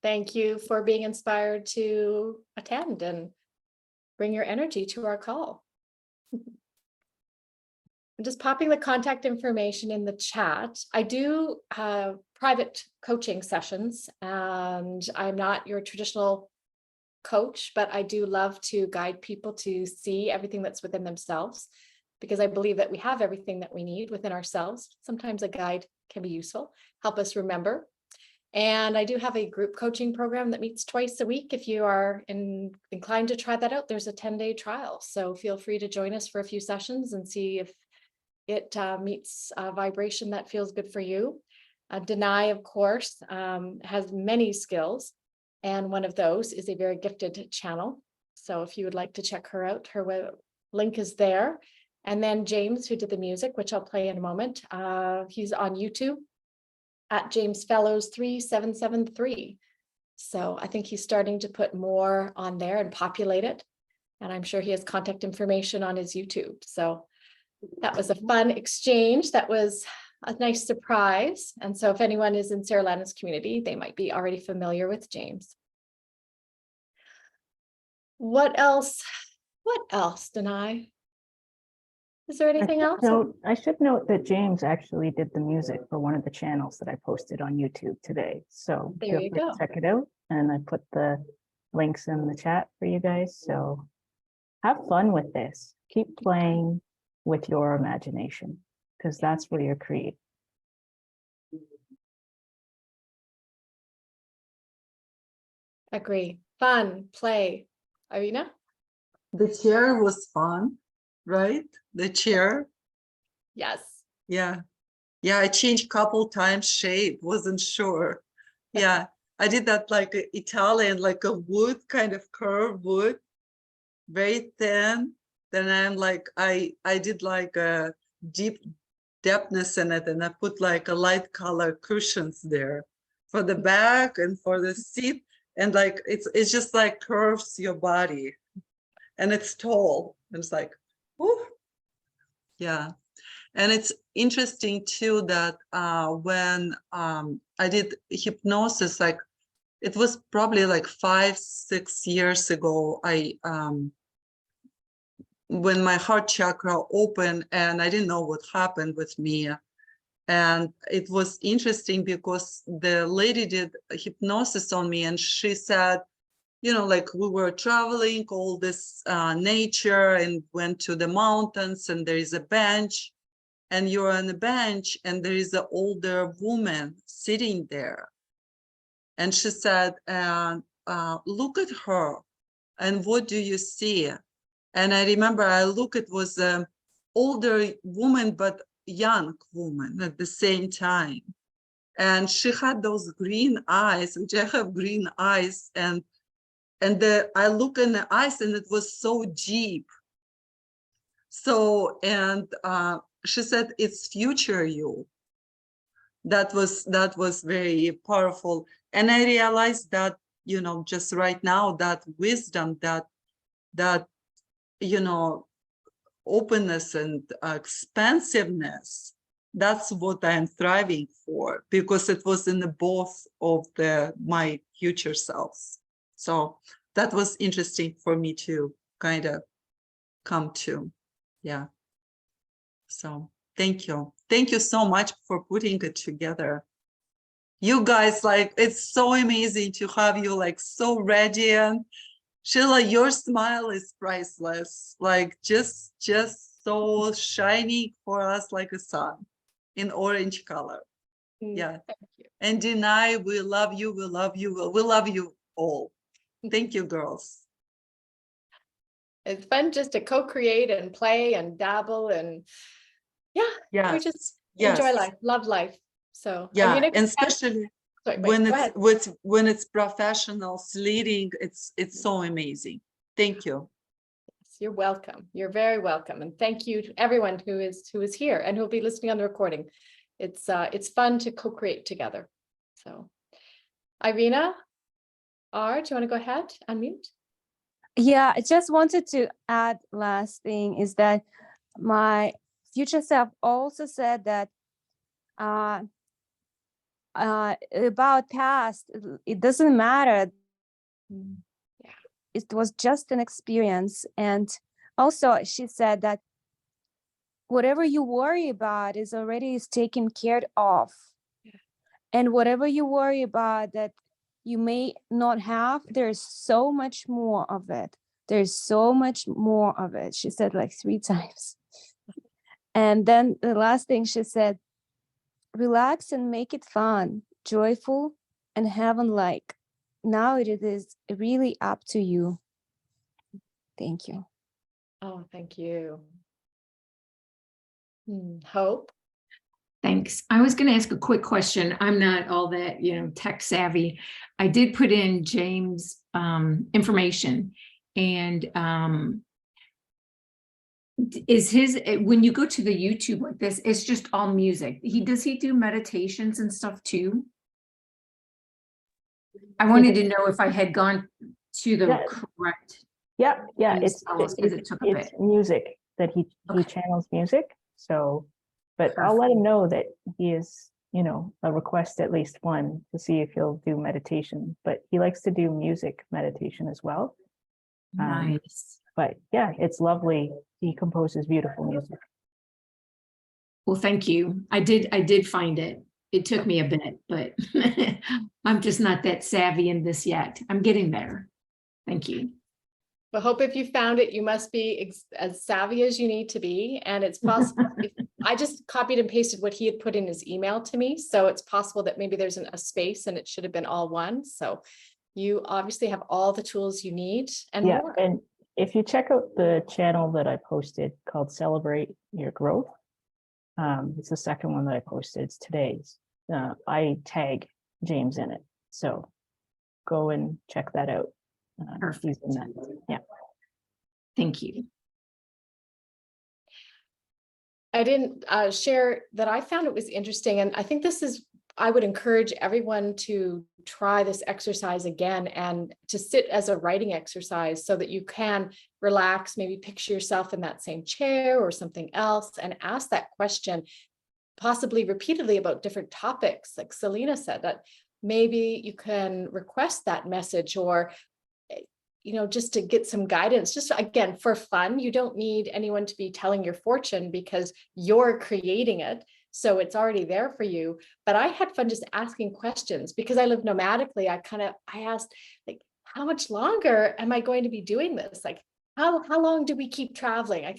Thank you for being inspired to attend and bring your energy to our call. I'm just popping the contact information in the chat. I do have private coaching sessions, and I'm not your traditional coach, but I do love to guide people to see everything that's within themselves, because I believe that we have everything that we need within ourselves. Sometimes a guide can be useful, help us remember. And I do have a group coaching program that meets twice a week. If you are inclined to try that out, there's a 10-day trial. So feel free to join us for a few sessions and see if it meets a vibration that feels good for you. Danay, of course, has many skills, and one of those is a very gifted channel. So if you would like to check her out, her link is there. And then James, who did the music, which I'll play in a moment, he's on YouTube at James Fellows 3773. So I think he's starting to put more on there and populate it. And I'm sure he has contact information on his YouTube. So that was a fun exchange. That was a nice surprise. And so if anyone is in Sarah Lana's community, they might be already familiar with James. What else? What else, Danay? Is there anything else? I should note that James actually did the music for one of the channels that I posted on YouTube today. So There you go. check it out. And I put the links in the chat for you guys. So have fun with this. Keep playing with your imagination, because that's where you're creative. Agree. Fun, play. Irina? The chair was fun, right? The chair. Yes. Yeah. Yeah, I changed couple times shape, wasn't sure. Yeah, I did that like a Italian, like a wood kind of curved wood, very thin. Then I'm like, I did like a deep depthness in it, and I put like a light color cushions there for the back and for the seat. And like, it's just like curves your body, and it's tall. And it's like, whoo. Yeah. And it's interesting too that when I did hypnosis, like it was probably like 5-6 years ago, when my heart chakra opened and I didn't know what happened with me. And it was interesting because the lady did hypnosis on me, and she said, you know, like we were traveling all this nature and went to the mountains, and there is a bench, and you're on the bench, and there is an older woman sitting there. And she said, look at her, and what do you see? And I remember I looked, it was an older woman, but young woman at the same time. And she had those green eyes, which I have green eyes, and I look in the eyes, and it was so deep. So, and she said, it's future you. That was very powerful. And I realized that, you know, just right now, that wisdom, that you know, openness and expansiveness that's what I'm thriving for, because it was in the both of my future selves. So that was interesting for me to kind of come to. Yeah. So thank you. Thank you so much for putting it together. You guys, like, it's so amazing to have you like so radiant. Sheila, your smile is priceless. Like just so shiny for us like a sun in orange color. Yeah. Thank you. And Danay, we love you. We love you. We love you all. Thank you, girls. It's fun just to co-create and play and dabble and we Yes. just Yes. enjoy life, love life. So I'm Yeah. gonna And especially sorry, wait, when go it's ahead. when it's professionals leading, it's so amazing. Thank you. You're welcome. You're very welcome. And thank you to everyone who is here and who will be listening on the recording. It's fun to co-create together. So Irina, do you want to go ahead? Unmute. Yeah, I just wanted to add last thing is that my future self also said that about past, it doesn't matter. Yeah. It was just an experience. And also she said that whatever you worry about is already taken care of. Yeah. And whatever you worry about that you may not have, there's so much more of it. There's so much more of it. She said like 3 times. And then the last thing she said, relax and make it fun, joyful, and heaven-like. Now it is really up to you. Thank you. Oh, thank you. Hope. Thanks. I was going to ask a quick question. I'm not all that, tech savvy. I did put in James' information, and is his, when you go to the YouTube like this, it's just all music. Does he do meditations and stuff too? I wanted to know if I had gone to the correct. Yeah, It's almost because it took a it's bit. music that he Okay. channels music. So, but I'll let him know that he is, a request at least one to see if he'll do meditation. But he likes to do music meditation as well. Nice. But yeah, it's lovely. He composes beautiful music. Well, thank you. I did find it. It took me a bit, but I'm just not that savvy in this yet. I'm getting there. Thank you. But Hope, if you found it, you must be as savvy as you need to be. And it's possible. I just copied and pasted what he had put in his email to me. So it's possible that maybe there's a space and it should have been all one. So you obviously have all the tools you need and more. And if you check out the channel that I posted called Celebrate Your Growth, it's the second one that I posted. It's today's. I tag James in it. So go and check that out. He's in that. Yeah. Thank you. I didn't share that I found it was interesting. And I think I would encourage everyone to try this exercise again and to sit as a writing exercise so that you can relax, maybe picture yourself in that same chair or something else and ask that question, possibly repeatedly about different topics. Like Selena said, that maybe you can request that message or just to get some guidance, just again, for fun. You don't need anyone to be telling your fortune because you're creating it. So it's already there for you. But I had fun just asking questions because I live nomadically. I asked, like, how much longer am I going to be doing this? Like, how long do we keep traveling? I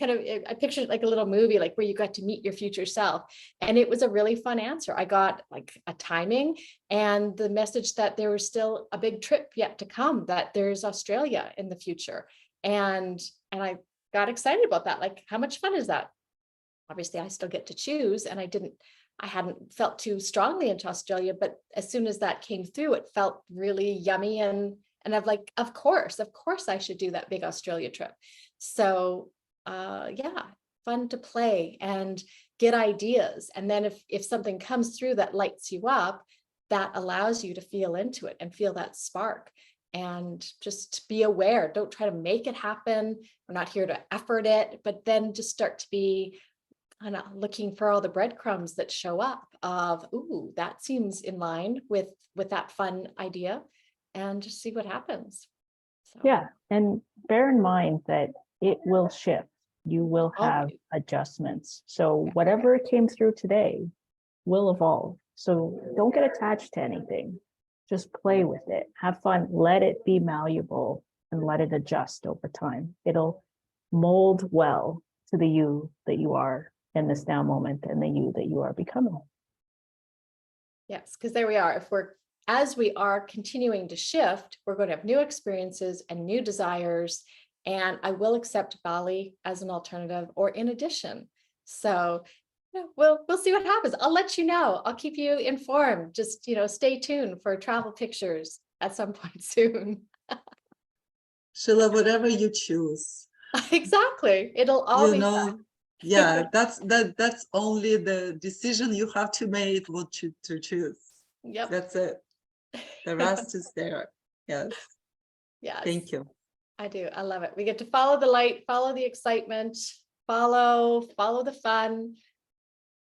pictured like a little movie, like where you got to meet your future self. And it was a really fun answer. I got like a timing and the message that there was still a big trip yet to come, that there's Australia in the future. And I got excited about that. Like, how much fun is that? Obviously, I still get to choose, and I hadn't felt too strongly into Australia, but as soon as that came through, it felt really yummy. And I'm like, of course I should do that big Australia trip. So fun to play and get ideas. And then if something comes through that lights you up, that allows you to feel into it and feel that spark. And just be aware. Don't try to make it happen. We're not here to effort it, but then just start to be looking for all the breadcrumbs that show up of, ooh, that seems in line with that fun idea, and just see what happens. So, Yeah, and bear in mind that it will shift. You will have adjustments. So whatever came through today will evolve. So don't get attached to anything. Just play with it. Have fun. Let it be malleable and let it adjust over time. It'll mold well to the you that you are in this now moment and the you that you are becoming. yes, because there we are. As we are continuing to shift, we're going to have new experiences and new desires. And I will accept Bali as an alternative or in addition. So we'll see what happens. I'll let you know. I'll keep you informed. Just, stay tuned for travel pictures at some point soon. Sheila, whatever you choose, Exactly. It'll all be fun. yeah, that's only the decision you have to make what to choose. Yep. That's it. The rest is there. Yes. Yes. Thank you. I do. I love it. We get to follow the light, follow the excitement, follow the fun.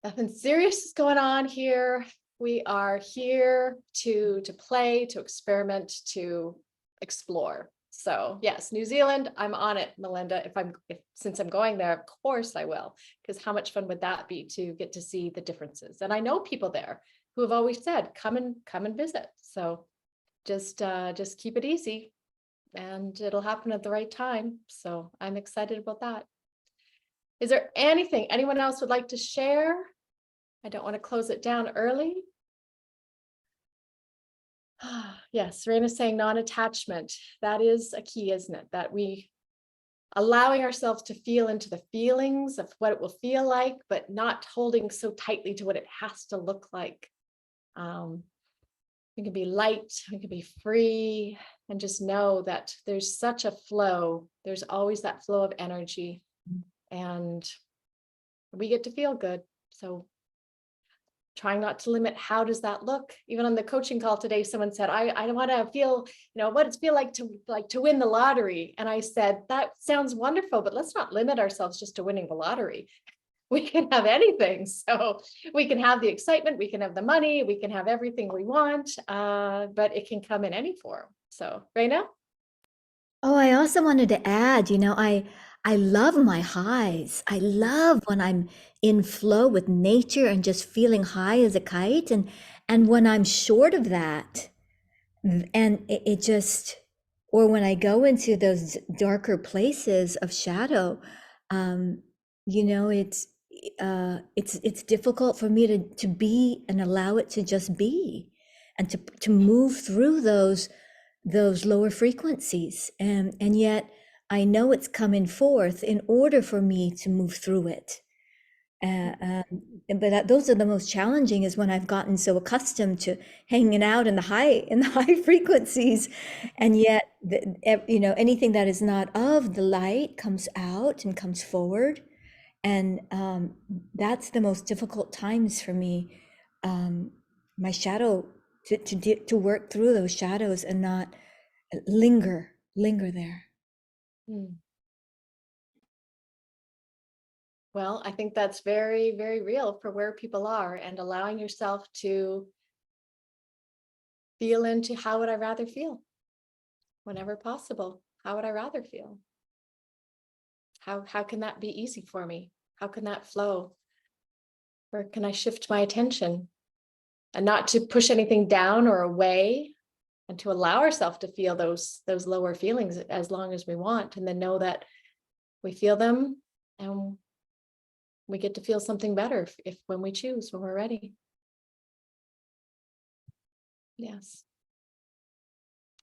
Nothing serious is going on here. We are here to play, to experiment, to explore. So yes, New Zealand, I'm on it, Melinda. Since I'm going there, of course I will, because how much fun would that be to get to see the differences? And I know people there who have always said, come and visit. So just keep it easy and it'll happen at the right time. So I'm excited about that. Is there anything anyone else would like to share? I don't want to close it down early. Yes, Serena's saying non-attachment. That is a key, isn't it? That we allowing ourselves to feel into the feelings of what it will feel like, but not holding so tightly to what it has to look like. We can be light, we can be free, and just know that there's such a flow. There's always that flow of energy, and we get to feel good. So trying not to limit, how does that look? Even on the coaching call today, someone said, I want to feel, what does it feel like to win the lottery? And I said, that sounds wonderful, but let's not limit ourselves just to winning the lottery. We can have anything. So we can have the excitement, we can have the money, we can have everything we want, but it can come in any form. So, Reina? Oh, I also wanted to add, I love my highs. I love when I'm in flow with nature and just feeling high as a kite. And when I'm short of that, and it just, or when I go into those darker places of shadow, it's difficult for me to be and allow it to just be, and to move through those lower frequencies, and yet I know it's coming forth in order for me to move through it. But those are the most challenging, is when I've gotten so accustomed to hanging out in the high frequencies, and yet anything that is not of the light comes out and comes forward, and that's the most difficult times for me. My shadow, to work through those shadows and not linger there. Well, I think that's very, very real for where people are, and allowing yourself to feel into, how would I rather feel? Whenever possible, how would I rather feel? How can that be easy for me? How can that flow? Where can I shift my attention? And not to push anything down or away, and to allow ourselves to feel those lower feelings as long as we want, and then know that we feel them and we get to feel something better when we choose, when we're ready. Yes.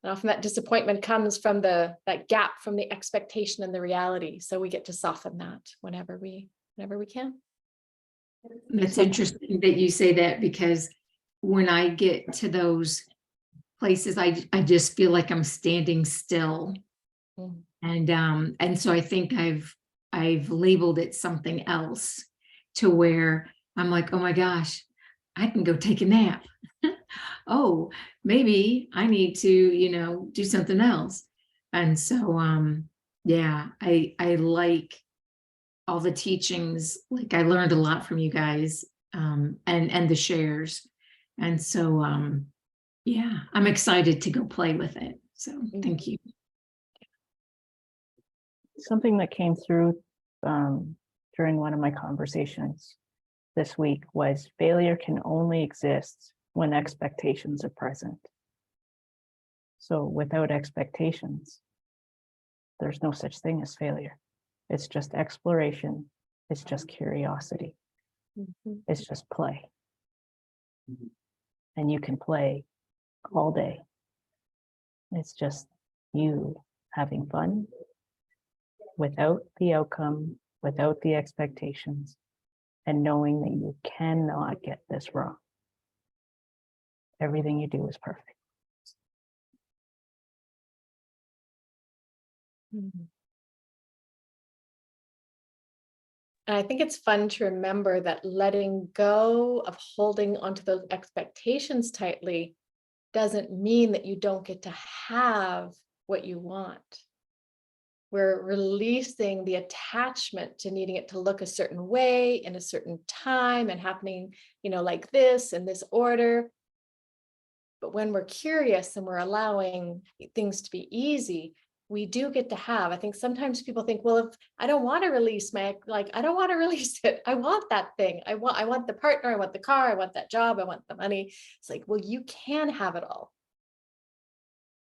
And often that disappointment comes from that gap from the expectation and the reality. So we get to soften that whenever we can. That's interesting that you say that, because when I get to those places, I just feel like I'm standing still. And so I think I've labeled it something else, to where I'm like, oh my gosh, I can go take a nap. Oh, maybe I need to, do something else. And so, yeah, I like all the teachings. Like I learned a lot from you guys, and the shares. And so, yeah, I'm excited to go play with it. So thank you. Something that came through during one of my conversations this week was failure can only exist when expectations are present. So without expectations, there's no such thing as failure. It's just exploration. It's just curiosity. It's just play. And you can play all day. It's just you having fun without the outcome, without the expectations, and knowing that you cannot get this wrong. Everything you do is perfect. And I think it's fun to remember that letting go of holding onto those expectations tightly doesn't mean that you don't get to have what you want. We're releasing the attachment to needing it to look a certain way in a certain time and happening, like this in this order. But when we're curious and we're allowing things to be easy, we do get to have. I think sometimes people think, well, if I don't want to release I don't want to release it. I want that thing. I want the partner. I want the car. I want that job. I want the money. It's like, well, you can have it all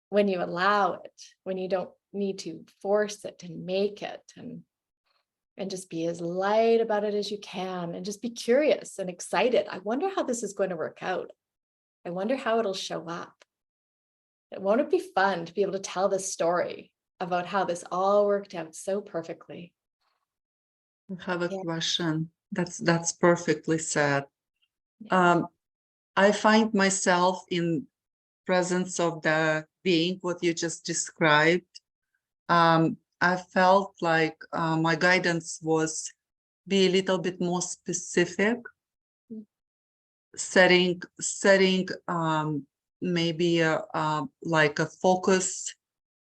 when you allow it, when you don't need to force it and make it, and just be as light about it as you can, and just be curious and excited. I wonder how this is going to work out. I wonder how it'll show up. Won't it be fun to be able to tell this story about how this all worked out so perfectly? I have a question. That's perfectly said. I find myself in presence of the being, what you just described. I felt like my guidance was be a little bit more specific, setting maybe like a focus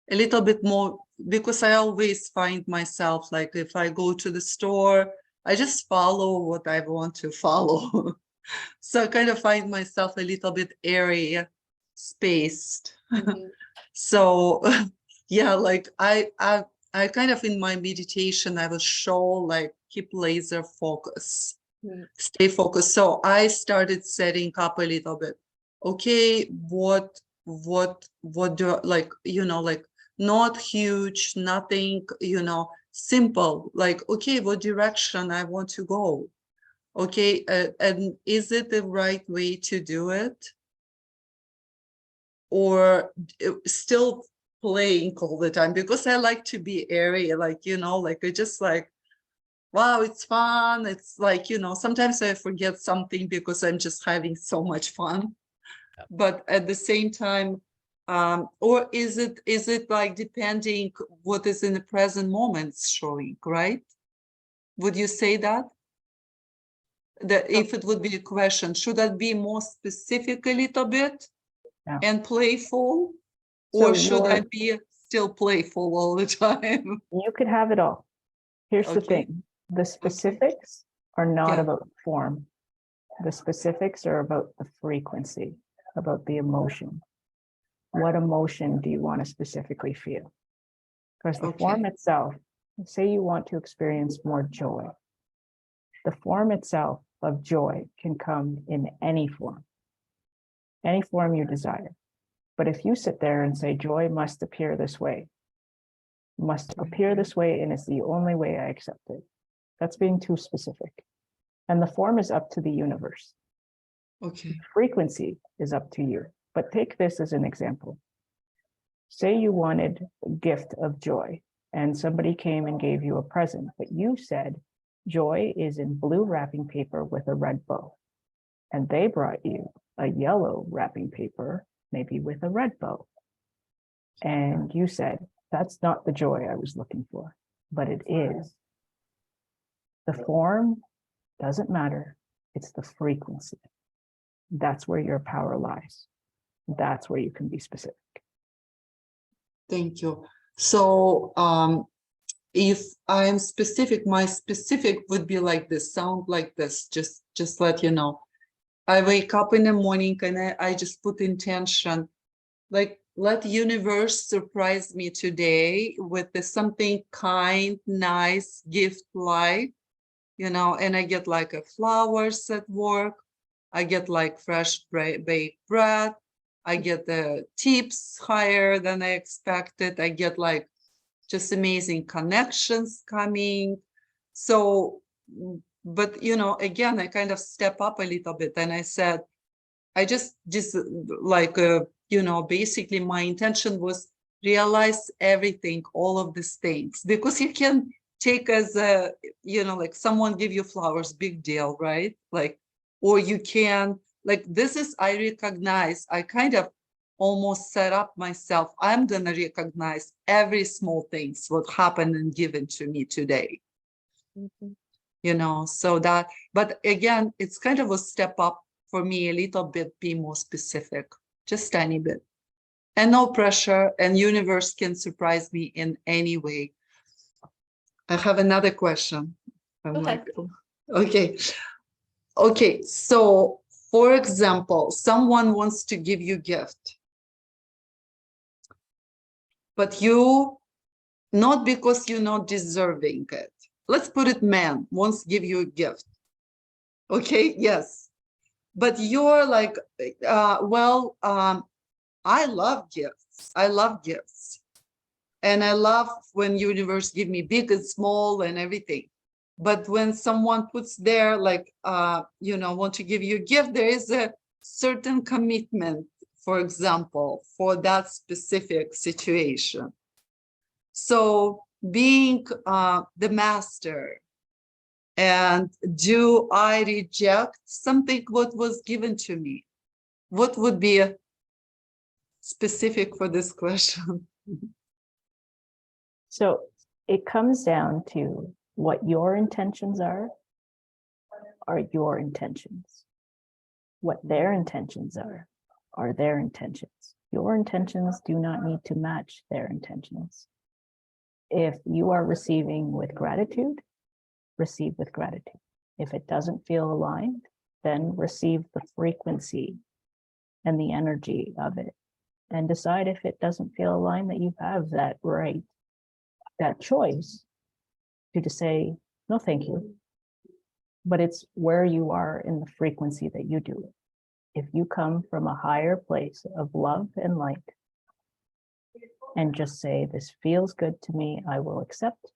a little bit more, because I always find myself like if I go to the store, I just follow what I want to follow. So I kind of find myself a little bit airy, spaced. So yeah, like I kind of in my meditation, I was show like keep laser focus, stay focused. So I started setting up a little bit. Okay, what do like, like not huge, nothing, simple, like, okay, what direction I want to go? Okay, and is it the right way to do it? Or still playing all the time? Because I like to be airy, like, like I just like, wow, it's fun. It's like, sometimes I forget something because I'm just having so much fun. But at the same time, or is it like depending what is in the present moment showing, right? Would you say that? That if it would be a question, should that be more specific a little bit and playful? Or should I be still playful all the time? You could have it all. Here's the thing. The specifics are not about form. The specifics are about the frequency, about the emotion. What emotion do you want to specifically feel? Because the form itself, say you want to experience more joy. The form itself of joy can come in any form you desire. But if you sit there and say, joy must appear this way, and it's the only way I accept it, that's being too specific. And the form is up to the universe. Okay. Frequency is up to you. But take this as an example. Say you wanted a gift of joy and somebody came and gave you a present, but you said joy is in blue wrapping paper with a red bow. And they brought you a yellow wrapping paper, maybe with a red bow. And you said, that's not the joy I was looking for, but it is. The form doesn't matter. It's the frequency. That's where your power lies. That's where you can be specific. Thank you. So if I'm specific, my specific would be like this, sound like this, just let you know. I wake up in the morning and I just put intention, like let universe surprise me today with something kind, nice, gift like, you know, and I get like a flowers at work. I get like fresh baked bread. I get the tips higher than I expected. I get like just amazing connections coming. So, but you know, again, I kind of step up a little bit and I said, I just like, you know, basically my intention was realize everything, all of these things, because you can take as a, you know, like someone give you flowers, big deal, right? Like, or you can, like, this is, I recognize, I kind of almost set up myself. I'm going to recognize every small things, what happened and given to me today. Mhm. You know, so that, but again, it's kind of a step up for me, a little bit, be more specific, just tiny bit. And no pressure, and universe can surprise me in any way. I have another question. I'm Go like, ahead. okay. Okay, so for example, someone wants to give you a gift, but you, not because you're not deserving it. Let's put it, man wants to give you a gift. Okay, yes. But you're like, well, I love gifts. I love gifts. And I love when universe give me big and small and everything. But when someone puts there, like, you know, want to give you a gift, there is a certain commitment, for example, for that specific situation. So being the master, and do I reject something what was given to me? What would be specific for this question? So it comes down to what your intentions are your intentions. What their intentions are their intentions. Your intentions do not need to match their intentions. If you are receiving with gratitude, receive with gratitude. If it doesn't feel aligned, then receive the frequency and the energy of it, and decide if it doesn't feel aligned that you have that right, that choice to say, no, thank you. But it's where you are in the frequency that you do it. If you come from a higher place of love and light and just say, this feels good to me, I will accept.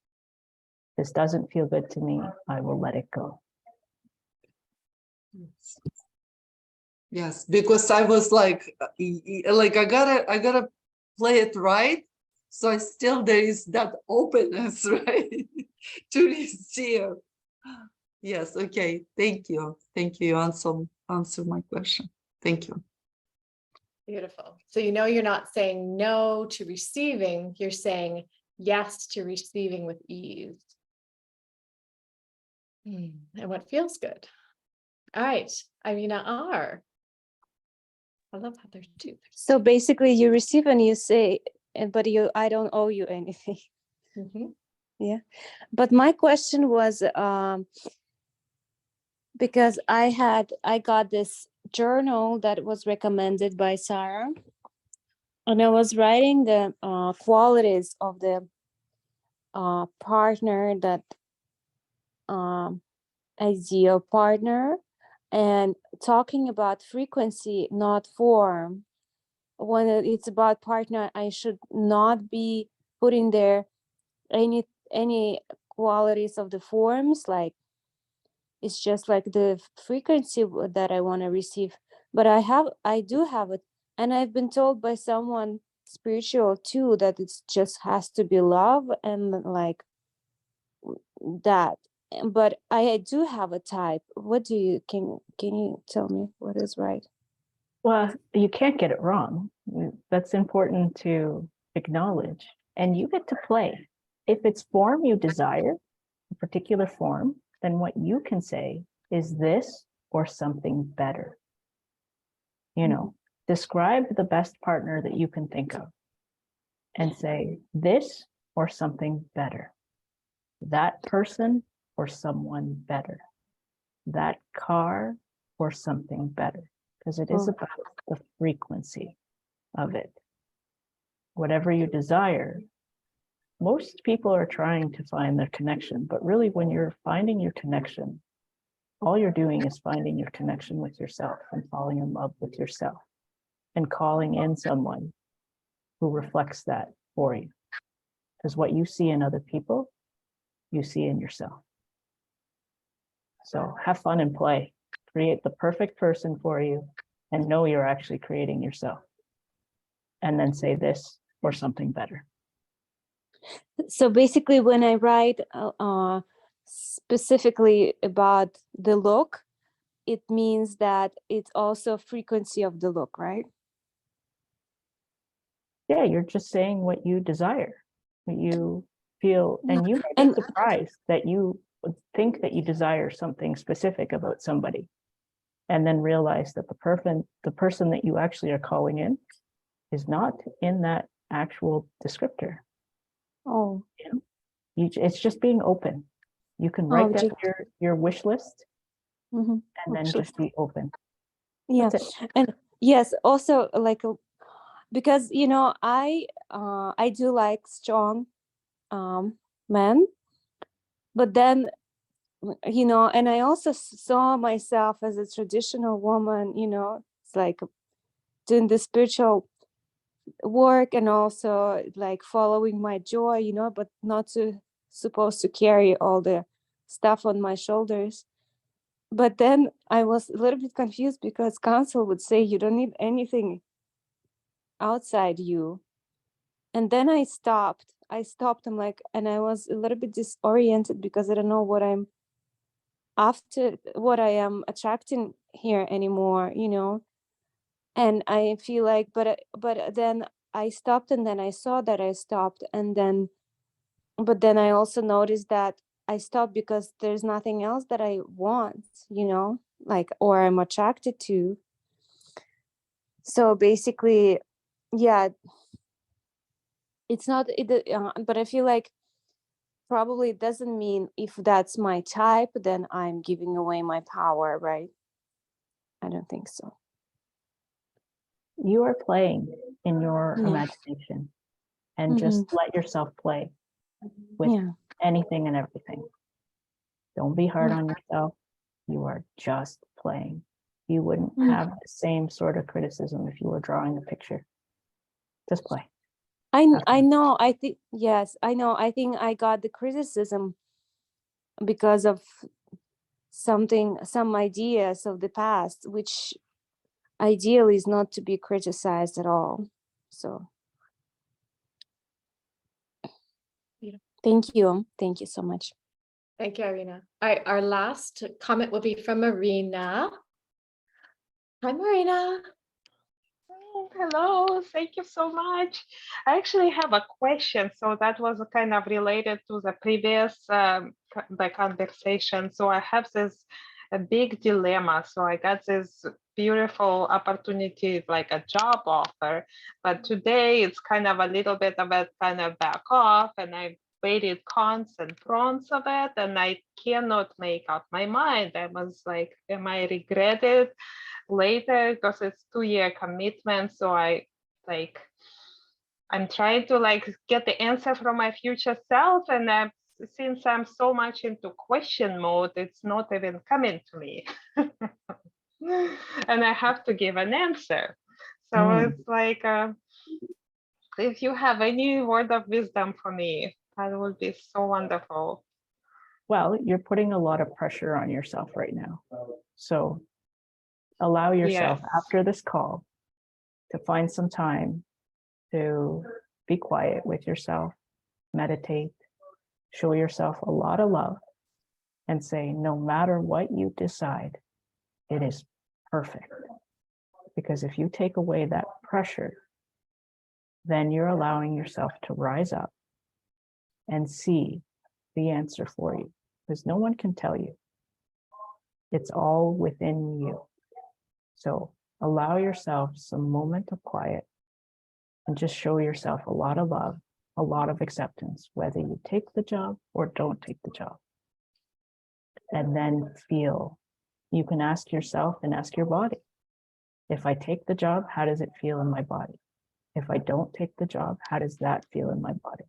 This doesn't feel good to me, I will let it go. Yes, because I was like I gotta play it right. So I still, there is that openness, right? To receive. Yes, okay. Thank you. Thank you. You answer my question. Thank you. Beautiful. So you know you're not saying no to receiving, you're saying yes to receiving with ease. And what feels good. All right, Irina R. I love how there's two. So basically you receive and you say, but I don't owe you anything. Mhm. Yeah. But my question was, because I got this journal that was recommended by Sarah, and I was writing the qualities of the partner, that ideal partner, and talking about frequency, not form. When it's about partner, I should not be putting there any qualities of the forms, like it's just like the frequency that I want to receive. But I do have it, and I've been told by someone spiritual too that it just has to be love and like that. But I do have a type. What do you can you tell me what is right? Well, you can't get it wrong. That's important to acknowledge. And you get to play. If it's form you desire, a particular form, then what you can say is this or something better. You know, describe the best partner that you can think of and say this or something better. that person or someone better, that car or something better, because it is about the frequency of it. Whatever you desire, most people are trying to find their connection, but really when you're finding your connection, all you're doing is finding your connection with yourself and falling in love with yourself and calling in someone who reflects that for you. Because what you see in other people, you see in yourself. So have fun and play. Create the perfect person for you and know you're actually creating yourself. And then say this or something better. So basically, when I write specifically about the look, it means that it's also frequency of the look, right? Yeah, you're just saying what you desire, what you feel, and you may be surprised that you think that you desire something specific about somebody, and then realize that the person that you actually are calling in is not in that actual descriptor. Oh, It's just being open. You can write down your wish list and then just be open. Yeah, and yes, also like because I do like strong men, but then and I also saw myself as a traditional woman. It's like doing the spiritual work and also like following my joy, but not supposed to carry all the stuff on my shoulders. But then I was a little bit confused because council would say you don't need anything outside you. And then I stopped. I'm like, and I was a little bit disoriented because I don't know what I am attracting here anymore, and I feel like, but then I stopped, and then I saw that I stopped, but then I also noticed that I stopped because there's nothing else that I want, like, or I'm attracted to. So basically, yeah, it's not, but I feel like probably it doesn't mean if that's my type, then I'm giving away my power, right? I don't think so. You are playing in your imagination, and just let yourself play with anything and everything. Don't be hard on yourself. You are just playing. You wouldn't have the same sort of criticism if you were drawing a picture. Just play. I know. I think, yes, I know. I think I got the criticism because of some ideas of the past, which ideally is not to be criticized at all. So thank you. Thank you so much. Thank you, Irina. Our last comment will be from Marina. Hi, Marina. Hello, thank you so much. I actually have a question. So that was kind of related to the previous the conversation. So I have this a big dilemma. So I got this beautiful opportunity, like a job offer, but today it's kind of a little bit of a kind of back off, and I weighted cons and pros of it, and I cannot make up my mind. I was like, am I regret it later, because it's 2-year commitment? So I'm trying to like get the answer from my future self, and since I'm so much into question mode, it's not even coming to me. And I have to give an answer. So it's like, if you have any word of wisdom for me, that would be so wonderful. Well, you're putting a lot of pressure on yourself right now. So allow yourself after this call to find some time to be quiet with yourself, meditate, show yourself a lot of love, and say, no matter what you decide, it is perfect. Because if you take away that pressure, then you're allowing yourself to rise up and see the answer for you, because no one can tell you. It's all within you. So allow yourself some moment of quiet and just show yourself a lot of love a lot of acceptance, whether you take the job or don't take the job. And then feel, you can ask yourself and ask your body, if I take the job, how does it feel in my body? If I don't take the job, how does that feel in my body?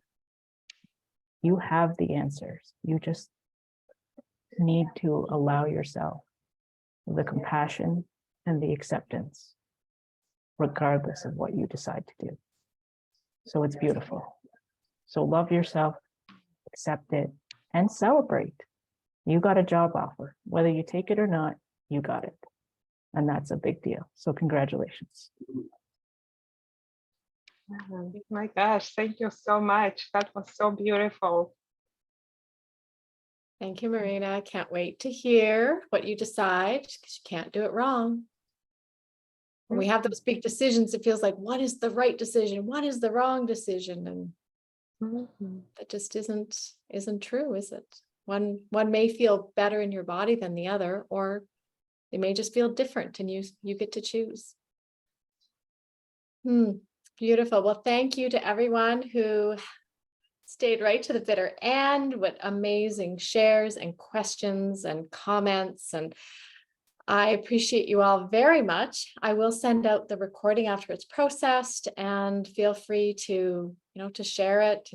You have the answers. You just need to allow yourself the compassion and the acceptance, regardless of what you decide to do. So it's beautiful. So love yourself, accept it, and celebrate. You got a job offer. Whether you take it or not, you got it. And that's a big deal. So congratulations. Oh my gosh, thank you so much. That was so beautiful. Thank you, Marina. Can't wait to hear what you decide, because you can't do it wrong. When we have those big decisions, it feels like, what is the right decision? What is the wrong decision? And that just isn't true, is it? One may feel better in your body than the other, or they may just feel different, and you get to choose. Beautiful. Well, thank you to everyone who stayed right to the bitter end with amazing shares and questions and comments. And I appreciate you all very much. I will send out the recording after it's processed, and feel free to, to share it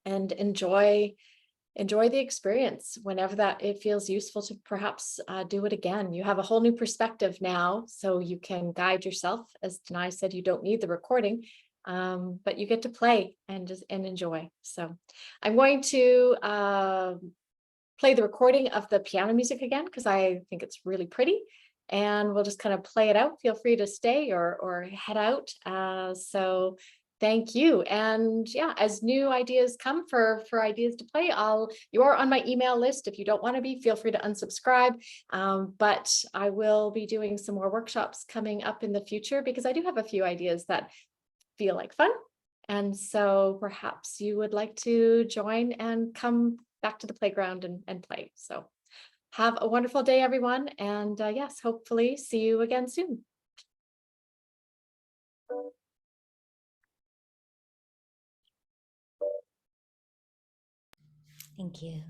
and enjoy the experience whenever that it feels useful to perhaps do it again. You have a whole new perspective now, so you can guide yourself. As Danay said, you don't need the recording, but you get to play and enjoy. So I'm going to play the recording of the piano music again, because I think it's really pretty, and we'll just kind of play it out. Feel free to stay or head out. So thank you. And yeah, as new ideas come for ideas to play, you are on my email list. If you don't want to be, feel free to unsubscribe. But I will be doing some more workshops coming up in the future, because I do have a few ideas that feel like fun. And so perhaps you would like to join and come back to the playground and play. So have a wonderful day, everyone. And yes, hopefully see you again soon. Thank you.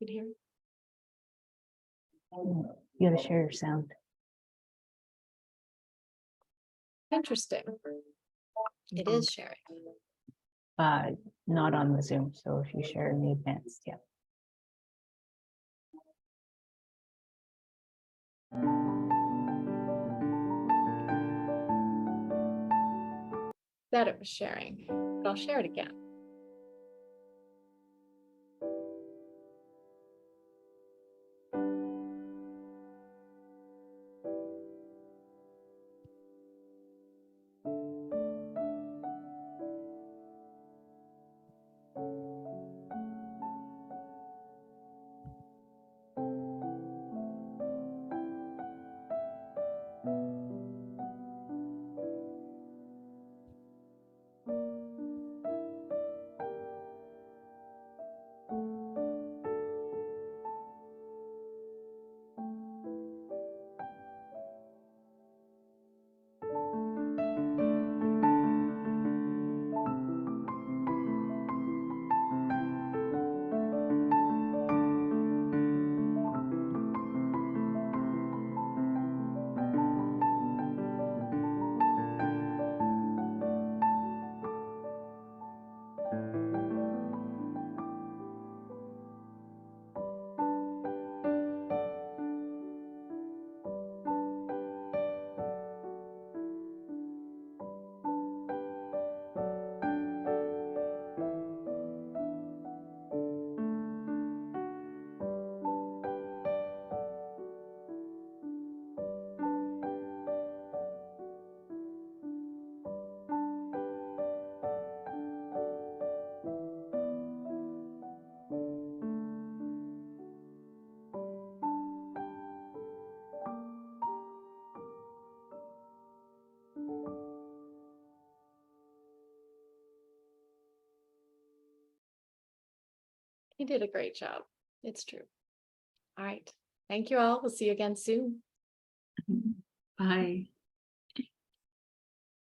You can hear me? You gotta share your sound. Interesting. It is sharing. Not on the Zoom. So if you share in the advanced, yeah. That it was sharing, but I'll share it again. You did a great job. It's true. All right. Thank you all. We'll see you again soon. Bye.